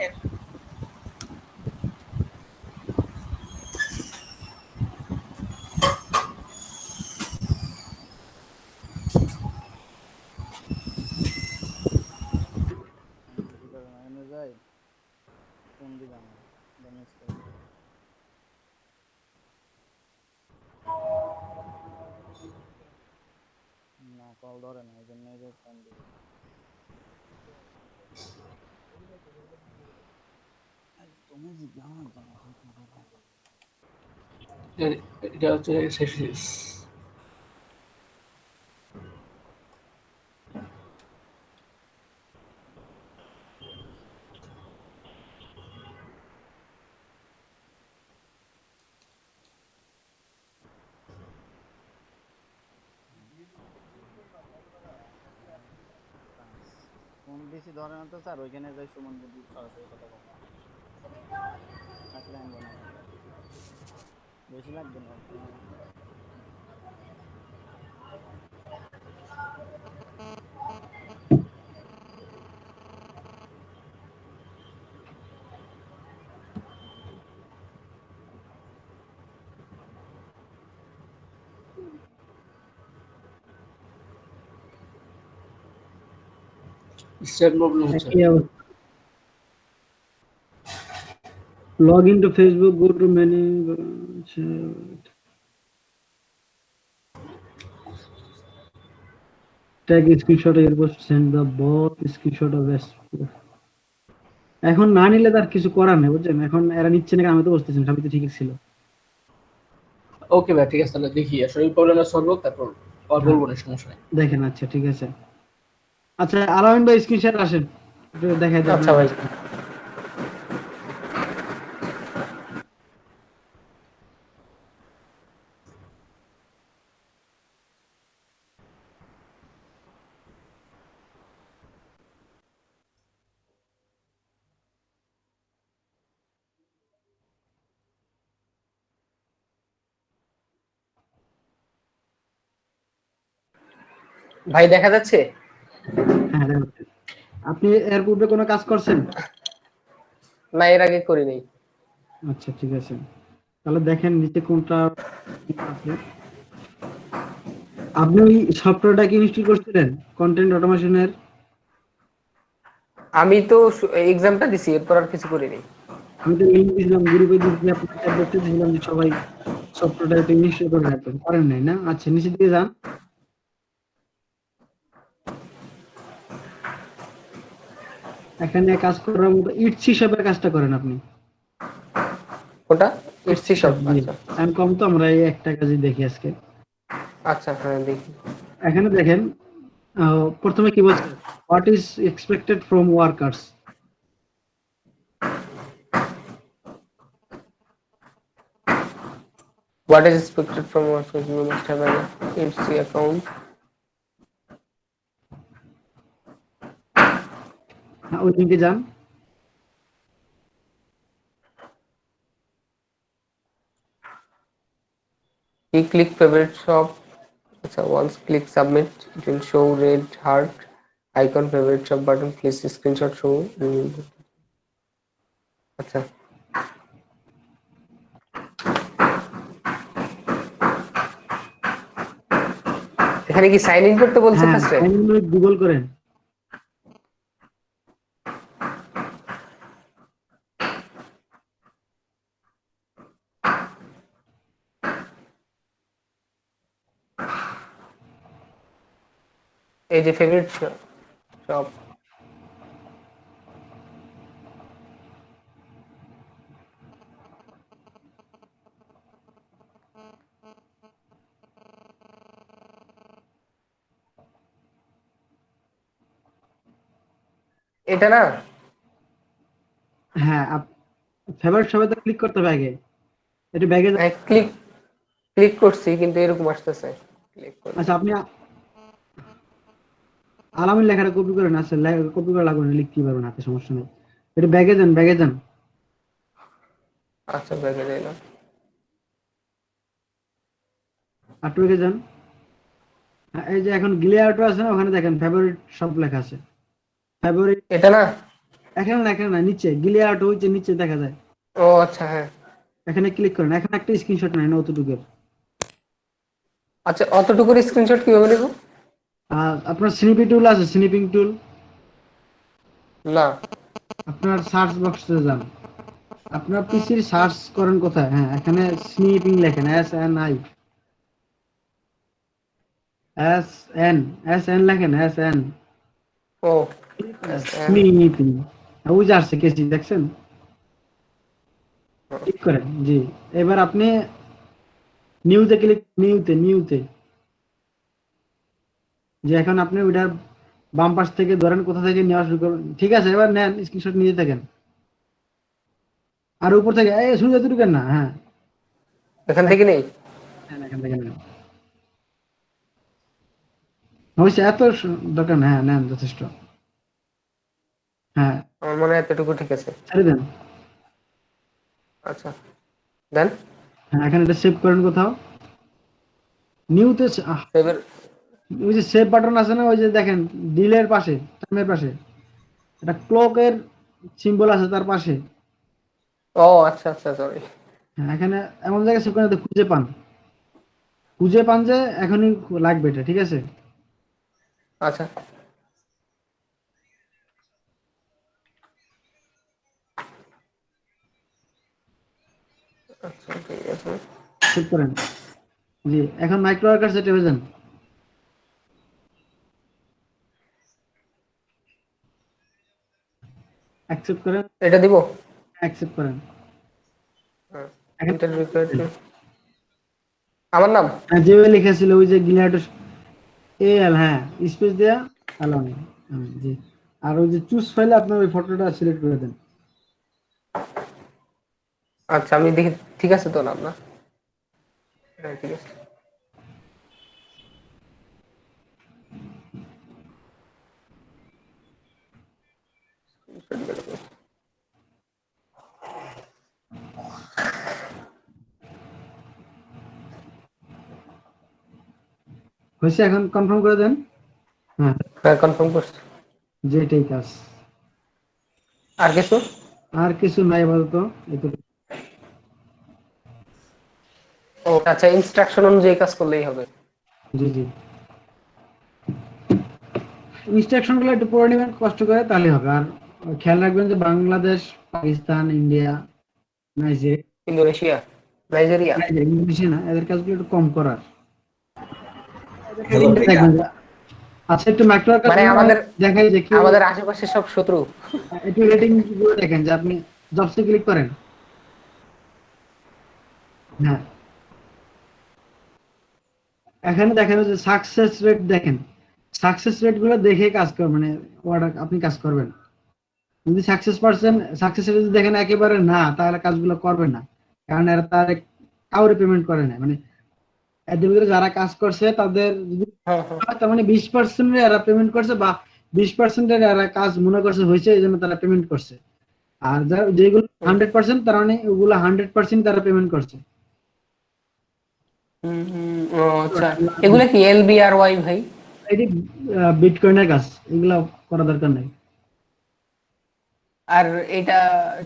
না, কল ধরে না, এই জন্য যে ফোন দিই। তুমি জিজ্ঞাসা এটা হচ্ছে ফোন দিছি ধরে না তো স্যার, ওইখানে যাই সুমন বুদ্ধি সরাসরি কথা বলবো। থাকলে আনবো না, বেশি লাগবে না। প্রবলেম হচ্ছে। Log into Facebook, go to menu, tag screenshot of your post, send the bot screenshot of this. এখন না নিলে তার কিছু করার নেই, বুঝছেন? এখন এরা নিচ্ছে না, আমি তো বুঝতেছি সবই তো ঠিক ছিল। ওকে ভাই, ঠিক আছে, তাহলে দেখি আসলে এই প্রবলেমটা সলভ হোক, তারপর আর বলবো না, সমস্যা নেই। দেখেন, আচ্ছা ঠিক আছে। আচ্ছা আলামিন ভাই স্ক্রিনশট আসেন, একটু দেখাই দেন। আচ্ছা ভাই। ভাই দেখা যাচ্ছে? হ্যাঁ দেখাচ্ছে। আপনি এর পূর্বে কোনো কাজ করছেন? না, এর আগে করি নাই। আচ্ছা ঠিক আছে, তাহলে দেখেন নিচে কোনটা আছে। আপনি ওই সফটওয়্যারটা কি ইনস্টল করছিলেন কন্টেন্ট অটোমেশনের? আমি তো এক্সামটা দিছি, এরপর আর কিছু করি নাই। আমি তো লিংক দিয়েছিলাম গ্রুপে, দিয়েছি আপনার চ্যাট বক্সে দিয়েছিলাম যে সবাই সফটওয়্যারটা একটু ইনস্টল করে রাখবেন, করেন নাই না? আচ্ছা নিচে দিকে যান। এখানে কাজ করার মতো ইটসি শপের কাজটা করেন আপনি। ওটা ইটসি শপ? আচ্ছা আমি কম তো, আমরা এই একটা কাজই দেখি আজকে। আচ্ছা, হ্যাঁ দেখি। এখানে দেখেন প্রথমে কি বলছে, what is expected from workers. What is expected from workers? You must have an HC account. ওই লিঙ্কে যান। You click favorite shop. So once click submit, it will show red heart icon, favorite shop button. Please screenshot show. আচ্ছা এখানে কি sign in করতে বলছে ফার্স্টে? Sign in with Google করেন। এই যে ফেভারিট শপ, এটা না? হ্যাঁ ফেভারিট শপে তো ক্লিক করতে হবে আগে। এটা ব্যাগে ক্লিক করছি কিন্তু এরকম আসতেছে। আচ্ছা আপনি আলামিন লেখাটা কপি করেন। আচ্ছা কপি করা লাগবে না, লিখতে পারবেন হাতে, সমস্যা নেই। এটা ব্যাগে যান, ব্যাগে যান। আচ্ছা ব্যাগে যাইলাম। আটু ব্যাগে যান। এই যে এখন গ্লিয়ারটো আছে না, ওখানে দেখেন ফেভারিট শপ লেখা আছে। ফেভারিট এটা না? এখানে না, এখানে না, নিচে গ্লিয়ারটো হইছে, নিচে দেখা যায়। ও আচ্ছা হ্যাঁ, এখানে ক্লিক করেন। এখানে একটা স্ক্রিনশট নেন অতটুকুর। আচ্ছা অতটুকুর স্ক্রিনশট কিভাবে নেব? আপনার স্নিপি টুল আছে, স্নিপিং টুল? না। আপনার সার্চ বক্সে যান, আপনার পিসির সার্চ করেন কোথায়? হ্যাঁ এখানে স্নিপিং লেখেন, SNI SN লেখেন, SN। ও স্নিপিং, ওই যে আসছে কেসি, দেখছেন? ক্লিক করেন। জি, এবার আপনি নিউতে ক্লিক, নিউতে যে এখন আপনি ওইটার বাম পাশ থেকে ধরেন, কোথা থেকে নেওয়া শুরু করবেন। ঠিক আছে, এবার নেন স্ক্রিনশট নিয়ে থাকেন। আর উপর থেকে শুরু যেতে ঢুকেন না। হ্যাঁ এখান থেকে নেই? হ্যাঁ এখান থেকে নেন। হয়েছে, এত দরকার না। হ্যাঁ নেন, যথেষ্ট। হ্যাঁ আমার মনে হয় এতটুকু ঠিক আছে। ছেড়ে দেন। আচ্ছা দেন। হ্যাঁ এখানে এটা সেভ করেন কোথাও, নিউতে। ওই যে সেভ বাটন আছে না, ওই যে দেখেন ডিলের পাশে, টাইমের পাশে একটা ক্লকের সিম্বল আছে তার পাশে। ও আচ্ছা আচ্ছা, সরি। হ্যাঁ এখানে এমন জায়গায় সেভ করেন খুঁজে পান যে এখনই লাগবে এটা, ঠিক আছে? আচ্ছা আচ্ছা ঠিক আছে, সেভ করেন। জি, এখন মাইক্রো ওয়ার্কার সেটে হয়ে যান। অ্যাকসেপ্ট করেন, এটা দিব? অ্যাকসেপ্ট করেন। ইন্টারভিউ আমার নাম যেভাবে লেখা ছিল ওই যে গিলাটো এল, হ্যাঁ স্পেস দেয়া অ্যালাউ নেই। জি, আর ওই যে চুজ ফাইলে আপনার ওই ফটোটা সিলেক্ট করে দেন। আচ্ছা আমি দেখি, ঠিক আছে তো নাম না? হ্যাঁ ঠিক আছে। হয়েছে, এখন কনফার্ম করে দেন। হ্যাঁ হ্যাঁ কনফার্ম করছি। যেটাই কাজ, আর কিছু? আর কিছু নাই বলতো। ও আচ্ছা, ইনস্ট্রাকশন অনুযায়ী কাজ করলেই হবে। জি জি, ইনস্ট্রাকশন গুলো একটু পড়ে নেবেন কষ্ট করে, তাহলে হবে। আর খেয়াল রাখবেন যে Bangladesh, Pakistan, India, Indonesia, Nigeria, Indonesia না, এদের কাজগুলো একটু কম করার। হ্যালো ভাইয়া। আচ্ছা একটু ম্যাক্রোর কাজ মানে আমাদের দেখাই যে কি আমাদের আশেপাশে সব শত্রু। একটু রেটিং গুলো দেখেন যে আপনি জবসে ক্লিক করেন। হ্যাঁ, এখানে দেখেন যে সাকসেস রেট, দেখেন সাকসেস রেট গুলো দেখে কাজ কর, মানে অর্ডার আপনি কাজ করবেন। যদি সাকসেস রেট যদি দেখেন একেবারে না, তাহলে কাজগুলো করবেন না, কারণ এরা তার কাউরে পেমেন্ট করে না। মানে এদের ভিতরে যারা কাজ করছে তাদের যদি তার মানে 20% এরা পেমেন্ট করছে, বা 20% এরা কাজ মনে করছে হয়েছে, এই জন্য তারা পেমেন্ট করছে। আর যেগুলো 100%, তার মানে ওগুলো 100% তারা পেমেন্ট করছে। ও আচ্ছা, এগুলা কি এলবিআরওয়াই ভাই? এটি বিটকয়েনের কাজ, এগুলো করা দরকার নাই। আর এটা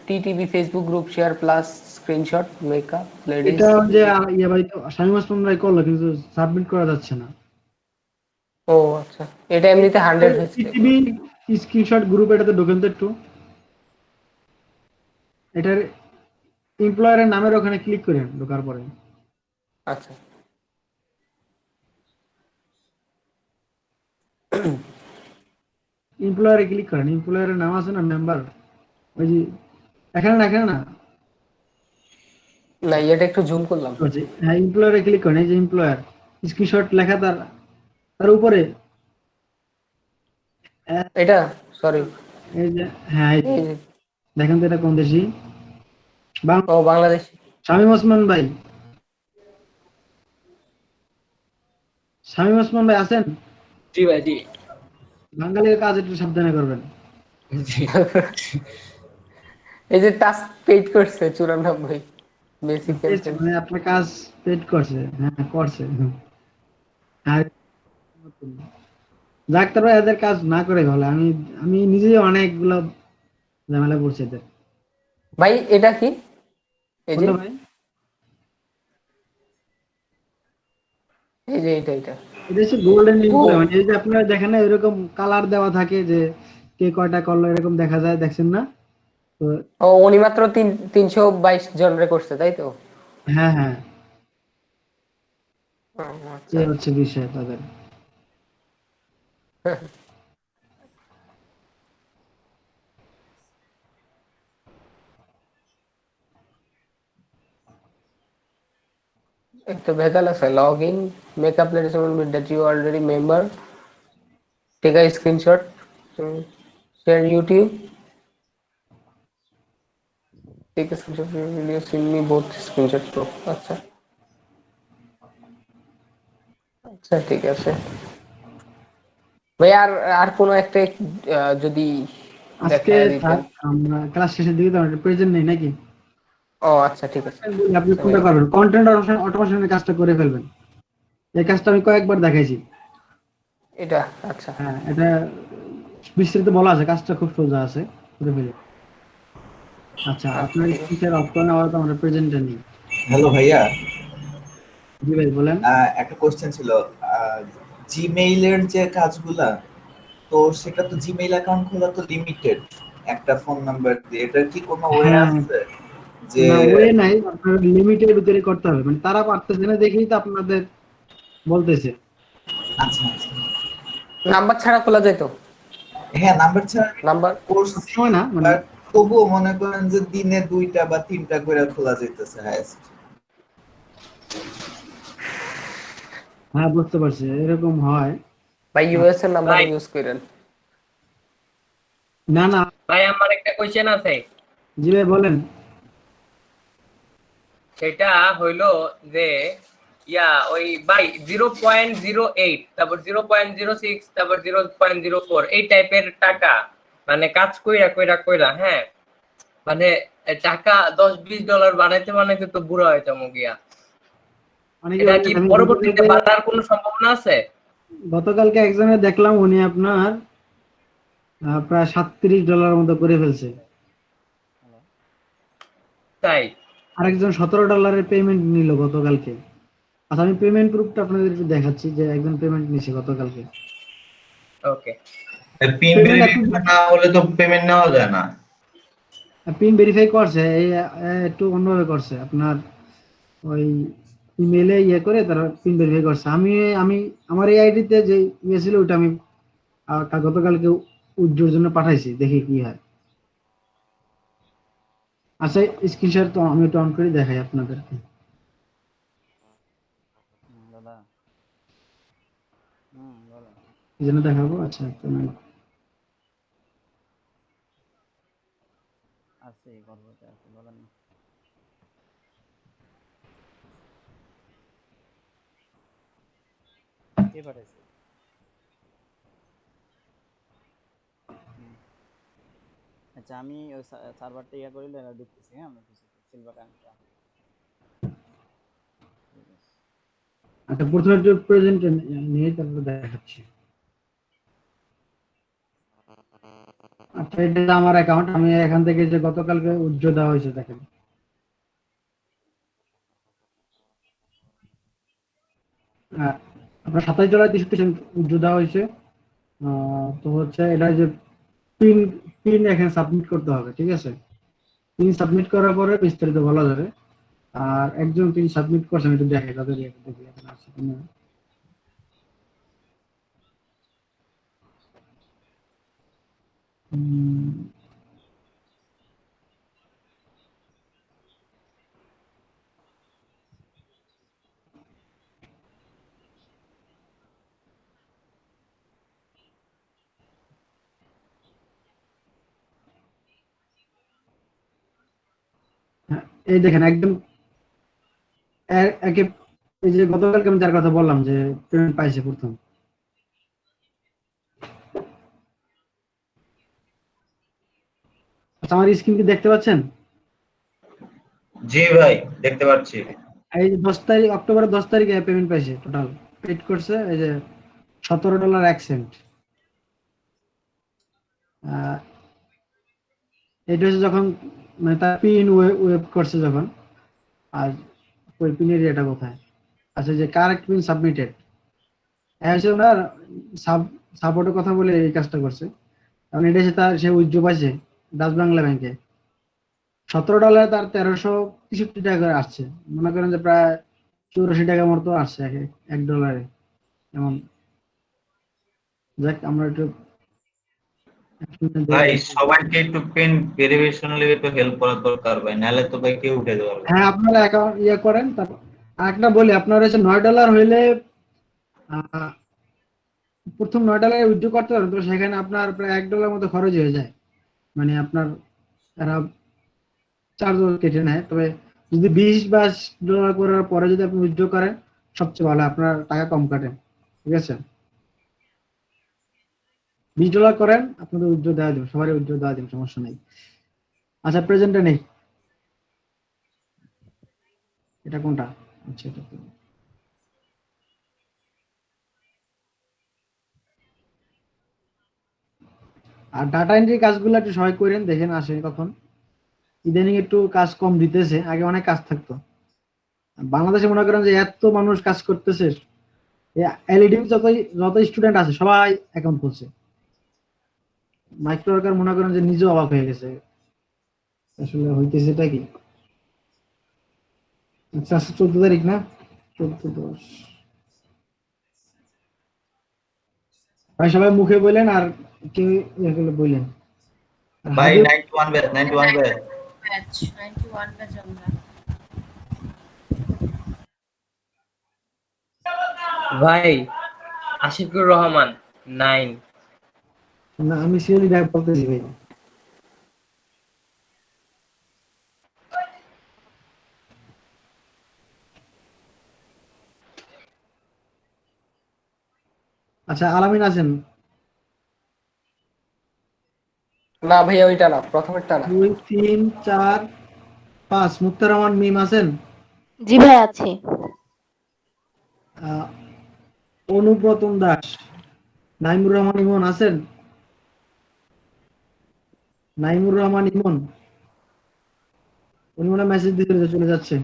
TTV, Facebook group share plus screenshot, makeup, ladies. এটা যে ইয়া ভাই, তো শামীম ওসমান ভাই করলো কিন্তু সাবমিট করা যাচ্ছে না। ও আচ্ছা, এটা এমনিতে 100 হয়েছে। টিটিভি স্ক্রিনশট গ্রুপ, এটাতে ঢোকেন তো একটু। এটার এমপ্লয়ারের নামের ওখানে ক্লিক করেন, ঢোকার পরে আচ্ছা এমপ্লয়ারে ক্লিক করেন। এমপ্লয়ারের নাম আছে না, মেম্বার, ওই যে এখানে না, এখানে না, না এটা একটু জুম করলাম। হ্যাঁ এমপ্লয়ারে ক্লিক করেন। এই যে এমপ্লয়ার স্ক্রিনশট লেখা, তার উপরে এটা সরি, এই যে হ্যাঁ দেখেন তো এটা কোন দেশি? ও বাংলাদেশ। শামীম ওসমান ভাই, শামীম ওসমান ভাই আছেন? জি ভাই জি। বাঙালির কাজ একটু সাবধানে করবেন। এই যে টাস্ক পেইড করছে 94 বেসিক মানে আপনার কাজ পেড করছে, হ্যাঁ করছে। আর যাক, তারপরে এদের কাজ না করে ভালো। আমি নিজেই অনেকগুলো ঝামেলা পড়ছি এদের। ভাই এটা কি? এই যে ভাই এই যে এটা এটা হচ্ছে গোল্ডেন এমপ্লয়। মানে এই যে আপনারা দেখেন না, এরকম কালার দেওয়া থাকে যে কে কয়টা করলো, এরকম দেখা যায়, দেখছেন না? তো ও উনি মাত্র 322 জন রে করছে, তাই তো? হ্যাঁ হ্যাঁ, আচ্ছা এই হচ্ছে বিষয় তাদের। একটু ভেজাল আছে। Log in, makeup, ladies with that you already member, take a screenshot, share YouTube, take a screenshot video, send me both screenshot pro. আচ্ছা আচ্ছা ঠিক আছে ভাই। আর আর কোনো একটা যদি আজকে দেখায় দিতেন। আমরা ক্লাস শেষের দিকে তো প্রেজেন্ট নেই নাকি? ও আচ্ছা ঠিক আছে। আপনি কোনটা করবেন? কন্টেন্ট অটোমেশনের কাজটা করে ফেলবেন। এই কাজটা আমি কয়েকবার দেখাইছি। এটা আচ্ছা হ্যাঁ, এটা বিস্তারিত বলা আছে, কাজটা খুব সোজা আছে, করে ফেলবেন। আচ্ছা, আপনার স্পিকার অফ করেন, আবার তো আমরা প্রেজেন্টে নেই। হ্যালো ভাইয়া। জি ভাই বলেন। একটা কোশ্চেন ছিল, জিমেইলের যে কাজগুলা, তো সেটা তো জিমেইল অ্যাকাউন্ট খোলা তো লিমিটেড একটা ফোন নাম্বার দিয়ে, এটার কি কোনো ওয়ে আছে যে? না, ওয়ে নাই, আপনার লিমিটের ভিতরে করতে হবে। মানে তারা পারতেছে না দেখেই তো আপনাদের বলতেছে। আচ্ছা আচ্ছা, নাম্বার ছাড়া খোলা যায় তো? হ্যাঁ নাম্বার ছাড়া নাম্বার করছি হয় না, মানে তবুও মনে করেন যে দিনে 2টা বা 3টা করে খোলা যেতেছে হাইয়েস্ট। হ্যাঁ বুঝতে পারছি, এরকম হয়। ভাই ইউএস এর নাম্বার ভাই ইউজ করেন। না না, ভাই আমার একটা কোশ্চেন আছে, জি ভাই বলেন। সেটা হইলো যে ওই ভাই 0.08 তারপর 0.06 তারপর 0.04 এই টাইপের টাকা মানে কাজ কইরা কইরা কইরা, হ্যাঁ মানে টাকা $10-20 বানাইতে বানাইতে তো বুড়া হয়ে যাবো গিয়া। অনেকে এটা হয়ে কি গেছে। আমি পরবর্তীতে বাড়ার কোনো সম্ভাবনা আছে? গতকালকে একজনে দেখলাম উনি আপনার প্রায় $37 মতো করে ফেলছে। তাই আরেকজন $17 পেমেন্ট নিল গতকালকে। আচ্ছা আমি পেমেন্ট প্রুফটা আপনাদের একটু দেখাচ্ছি যে একজন পেমেন্ট নিছে গতকালকে। ওকে। পিন পেমেন্ট ভেরিফিকেশন না হলে তো পেমেন্ট নেওয়া যায় না। পিন ভেরিফাই করছে, এই একটু অন্যভাবে করছে আপনার ওই ইমেলে ইয়ে করে তারা পিন ভেরিফাই করছে। আমি আমি আমার এই আইডিতে যে ইয়ে ছিল ওটা আমি গতকালকে উজ্জ্বর জন্য পাঠাইছি, দেখি কি হয়। আচ্ছা স্ক্রিনশট তো আমি একটু অন করে দেখাই আপনাদেরকে। দাদা বলো। এই জন্য দেখাবো। আচ্ছা তো আছে গল্পতে আছে, বলেন না। কে পাঠাইছে? আচ্ছা আমি ওই সার্ভারটা ইয়া করিলে দেখতেছি। হ্যাঁ আমি সিলভার কানেক্টটা। আচ্ছা প্রথমে একটু প্রেজেন্ট নিয়ে তারপরে দেখাচ্ছি। আচ্ছা এটা আমার অ্যাকাউন্ট, আমি এখান থেকে যে গতকালকে উজ্জ্বল দেওয়া হয়েছে দেখেন। আপনার $27.63 উজ্জ্বল দেওয়া হয়েছে। তো হচ্ছে এটা যে পিন পিন এখানে সাবমিট করতে হবে, ঠিক আছে? পিন সাবমিট করার পরে বিস্তারিত বলা যাবে। আর একজন পিন সাবমিট করছেন, একটু দেখে তাদের দেখি এখানে আছে কিনা। হ্যাঁ, এই দেখেন একদম একে এই যে গতকালকে আমি যার কথা বললাম যে পেমেন্ট পাইছে প্রথম। আচ্ছা আমার স্ক্রিন কি দেখতে পাচ্ছেন? জি ভাই দেখতে পাচ্ছি। এই যে 10 তারিখ, অক্টোবরের 10 তারিখে পেমেন্ট পাইছে, টোটাল পেড করছে এই যে $17.01। এটা হচ্ছে যখন মানে তার পিন ওয়েব করছে যখন। আর ওই পিনের এটা কোথায়? আচ্ছা যে কারেক্ট পিন সাবমিটেড, হচ্ছে ওনার সাপোর্টের কথা বলে এই কাজটা করছে। কারণ এটা হচ্ছে তার সে উজ্জ্বল পাইছে ডাচ বাংলা ব্যাংকে $17 তার $1363 করে আসছে। মনে করেন যে প্রায় $84 মতো আসছে $1 এমন। যাক আমরা একটু ভাই সবাইকে একটু পেন ভেরিফিকেশন লেগে একটু হেল্প করা দরকার ভাই, নাহলে তো ভাই কেউ উঠে দেওয়ার। হ্যাঁ আপনারা অ্যাকাউন্ট ইয়ে করেন। তারপর আরেকটা বলি, আপনার হচ্ছে $9 হইলে প্রথম $9 উইথড্র করতে পারেন, তো সেখানে আপনার প্রায় $1 মতো খরচ হয়ে যায়। মানে আপনার তারা চার্জ কেটে নেয়। তবে যদি $20-22 করার পরে যদি আপনি উইথড্র করেন সবচেয়ে ভালো, আপনার টাকা কম কাটে, ঠিক আছে? $20 করেন, আপনাদের উইথড্র দেওয়া যাবে, সবারই উইথড্র দেওয়া যাবে, সমস্যা নেই। আচ্ছা প্রেজেন্টে নেই, এটা কোনটা? আচ্ছা এটা আর ডাটা এন্ট্রি কাজগুলো একটু সবাই করেন, দেখেন আসে কখন। ইদানিং একটু কাজ কম দিতেছে, আগে অনেক কাজ থাকতো। বাংলাদেশে মনে করেন যে এত মানুষ কাজ করতেছে, এলইডি যত স্টুডেন্ট আছে সবাই অ্যাকাউন্ট খুলছে। মাইক্রো ওয়ার্কার মনে করেন যে নিজে অবাক হয়ে গেছে আসলে হইতেছে এটা কি। আচ্ছা 14 তারিখ না, 14-10 ভাই সবাই মুখে বললেন আর কেউ ইয়ে করলে বললেন। ভাই Habib 91 batch 91 batch. Batch 91 batch আমরা। ভাই আশিকুর রহমান 9। না, আমি সিরিয়ালি ডাক বলতেছি ভাই। আচ্ছা, আলামিন আছেন? না ভাইয়া ওইটা না, প্রথমেরটা না। 2 3 4 5 মুক্তার রহমান মিম আছেন? জি ভাই আছি। অনুব্রতন দাস, নাইমুর রহমান ইমন আছেন? নাইমুর রহমান ইমন, উনি মনে মেসেজ দিতে চলে যাচ্ছে।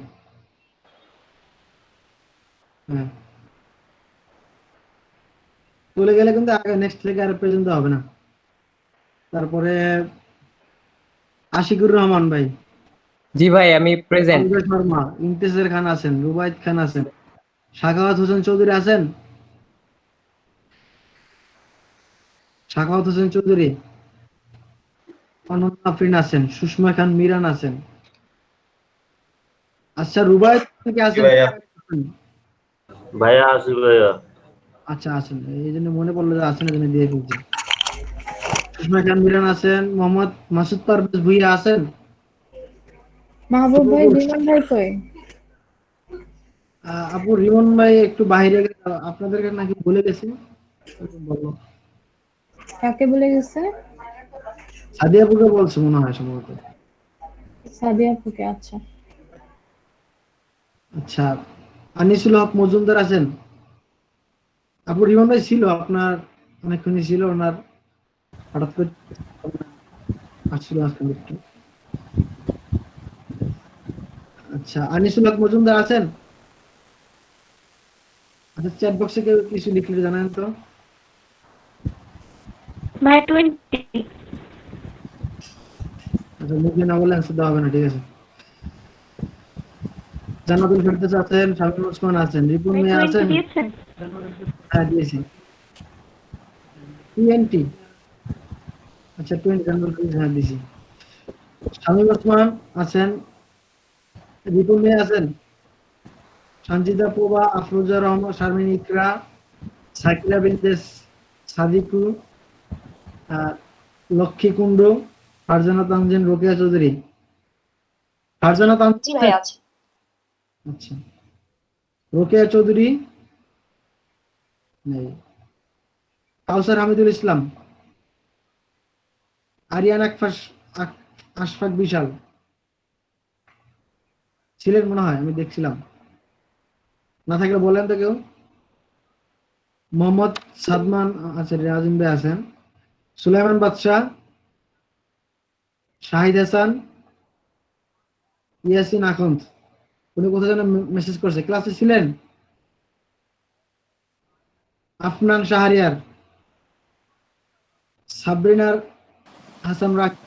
হ্যাঁ, চলে গেলে কিন্তু আগে নেক্সট থেকে আর প্রেজেন্ট হবে না। তারপরে আশিকুর রহমান ভাই। জি ভাই আমি প্রেজেন্ট। সঞ্জয় শর্মা, ইমতেজার খান আছেন, রুবায়েত খান আছেন, সাখাওয়াত হোসেন চৌধুরী আছেন? সাখাওয়াত হোসেন চৌধুরী, অনন্ত আফরিন আছেন, সুষমা খান মিরান আছেন। আচ্ছা, রুবায়েত কি আছেন? ভাইয়া আছি ভাইয়া। আচ্ছা আছেন, এই জন্য মনে পড়লো যে আছেন, এই জন্য দিয়ে ফেলছি। সুষমা খান মিরান আছেন, মোহাম্মদ মাসুদ পারভেজ ভুইয়া আছেন? মাহবুব ভাই, রিমন ভাই কই? আপু রিমন ভাই একটু বাইরে গেছে, আপনাদেরকে নাকি বলে গেছে বলো। কাকে বলে গেছে? সাদিয়াপুকে বলছে মনে হয় সম্ভবত। সাদিয়া আপুকে, আচ্ছা। আচ্ছা, আনিসুল হক মজুমদার আছেন? আপু রিমন ভাই ছিল আপনার অনেকক্ষণই ছিল, ওনার হঠাৎ করে আসছিল আজকাল একটু। আচ্ছা, আনিসুল হক মজুমদার আছেন? আচ্ছা, চ্যাট বক্সে কেউ কিছু লিখলে জানান তো। ভাই 20। আচ্ছা, মুখে না বলে অ্যান্সার দেওয়া হবে না, ঠিক আছে। জান্নাতুল ফেরদৌস আছেন, শামীম ওসমান আছেন, রিপন মিয়া আছেন? দিয়েছেন? হ্যাঁ দিয়েছি। 20। আচ্ছা 20 জান্নাতুল ফেরদৌস, হ্যাঁ দিয়েছি। শামীম ওসমান আছেন, রিপন মিয়া আছেন, সঞ্জিদা প্রভা, আফরোজা রহমান, শারমিন ইকরা, সাকিরা বিনতে সাদিকু, লক্ষ্মী কুণ্ডু, ফারজানা তানজিন, রোকেয়া চৌধুরী। ফারজানা জি তানজিন? ভাই আছে। আচ্ছা, রোকেয়া চৌধুরী নেই। কাউসার হামিদুল ইসলাম, আরিয়ান আশফাক বিশাল ছিলেন মনে হয়, আমি দেখছিলাম, না থাকলে বলেন তো কেউ। মোহাম্মদ সাদমান আছেন, রাজিম ভাই আছেন, সুলাইমান বাদশাহ, শাহিদ হাসান, ইয়াসিন আখন্দ। উনি কোথায় যেন মেসেজ করছে, ক্লাসে ছিলেন? আফনান শাহরিয়ার, সাবরিনার হাসান রাকি।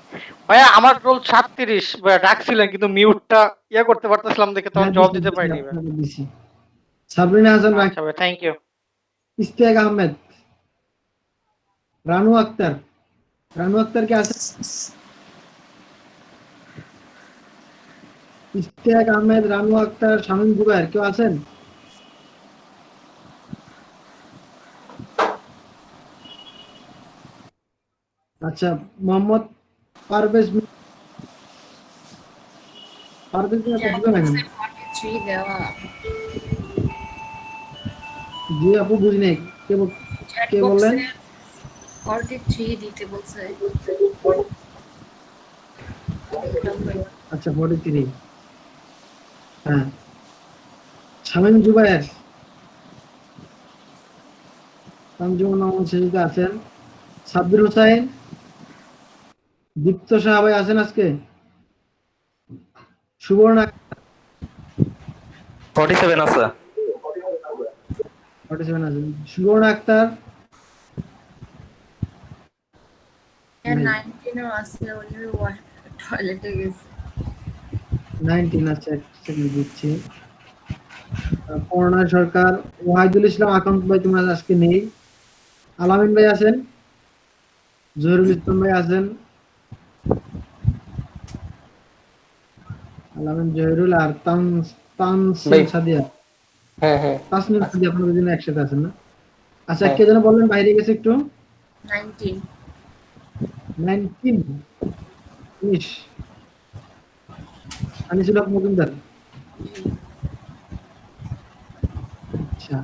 ভাইয়া আমার রোল 37, ডাকছিলেন কিন্তু মিউটটা করতে পারতেছিলাম দেখে তখন জবাব দিতে পারিনি ভাই। সাবরিনা হাসান রাকি। আচ্ছা ভাই, থ্যাংক ইউ। ইশতিয়াক আহমেদ, রানু আক্তার। রানু আক্তার কে আছে? ইশতিয়াক আহমেদ, রানু আক্তার, শামীম জুবায়ের, কেউ আছেন? আচ্ছা, মোহাম্মদ পারভেজ। পারভেজ দিবে না কেন? 43 দেওয়া। জি আপু বুঝি নাই, কে বললেন? 43 দিতে বলছে। আচ্ছা 43। হ্যাঁ, শামীম জুবায়ের, তানজিমুল রহমান সেজিদা আছেন, সাব্বির হোসাইন, দীপ্ত শাহ ভাই আছেন আজকে, সুবর্ণা 47 আছে। 47 আছেন, সুবর্ণা আক্তার, 19 ও আছে, উনি টয়লেটে গেছে। 19 আছে, এক সেকেন্ড দিচ্ছি। করোনা সরকার, ওয়াহিদুল ইসলাম আকান্ত ভাই তোমার আজকে নেই। আলামিন ভাই আছেন, জহিরুল ইসলাম ভাই আছেন, আলামিন জহিরুল আর তানসিম ভাই সাদিয়া। হ্যাঁ হ্যাঁ তাসনিম সাদিয়া আপনারা দুজনে একসাথে আছেন না? আচ্ছা হ্যাঁ কে যেন বললেন বাইরে গেছে একটু? 19 19 19 আনিসুল হক মজুমদার। আচ্ছা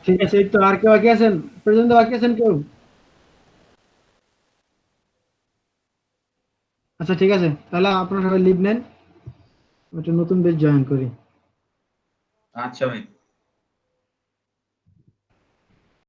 ঠিক আছে, এই তো আর কেউ বাকি আছেন? পর্যন্ত বাকি আছেন কেউ? আচ্ছা ঠিক আছে, তাহলে আপনারা সবাই লিভ নেন, একটা নতুন বেচ জয়েন করি। আচ্ছা ভাই।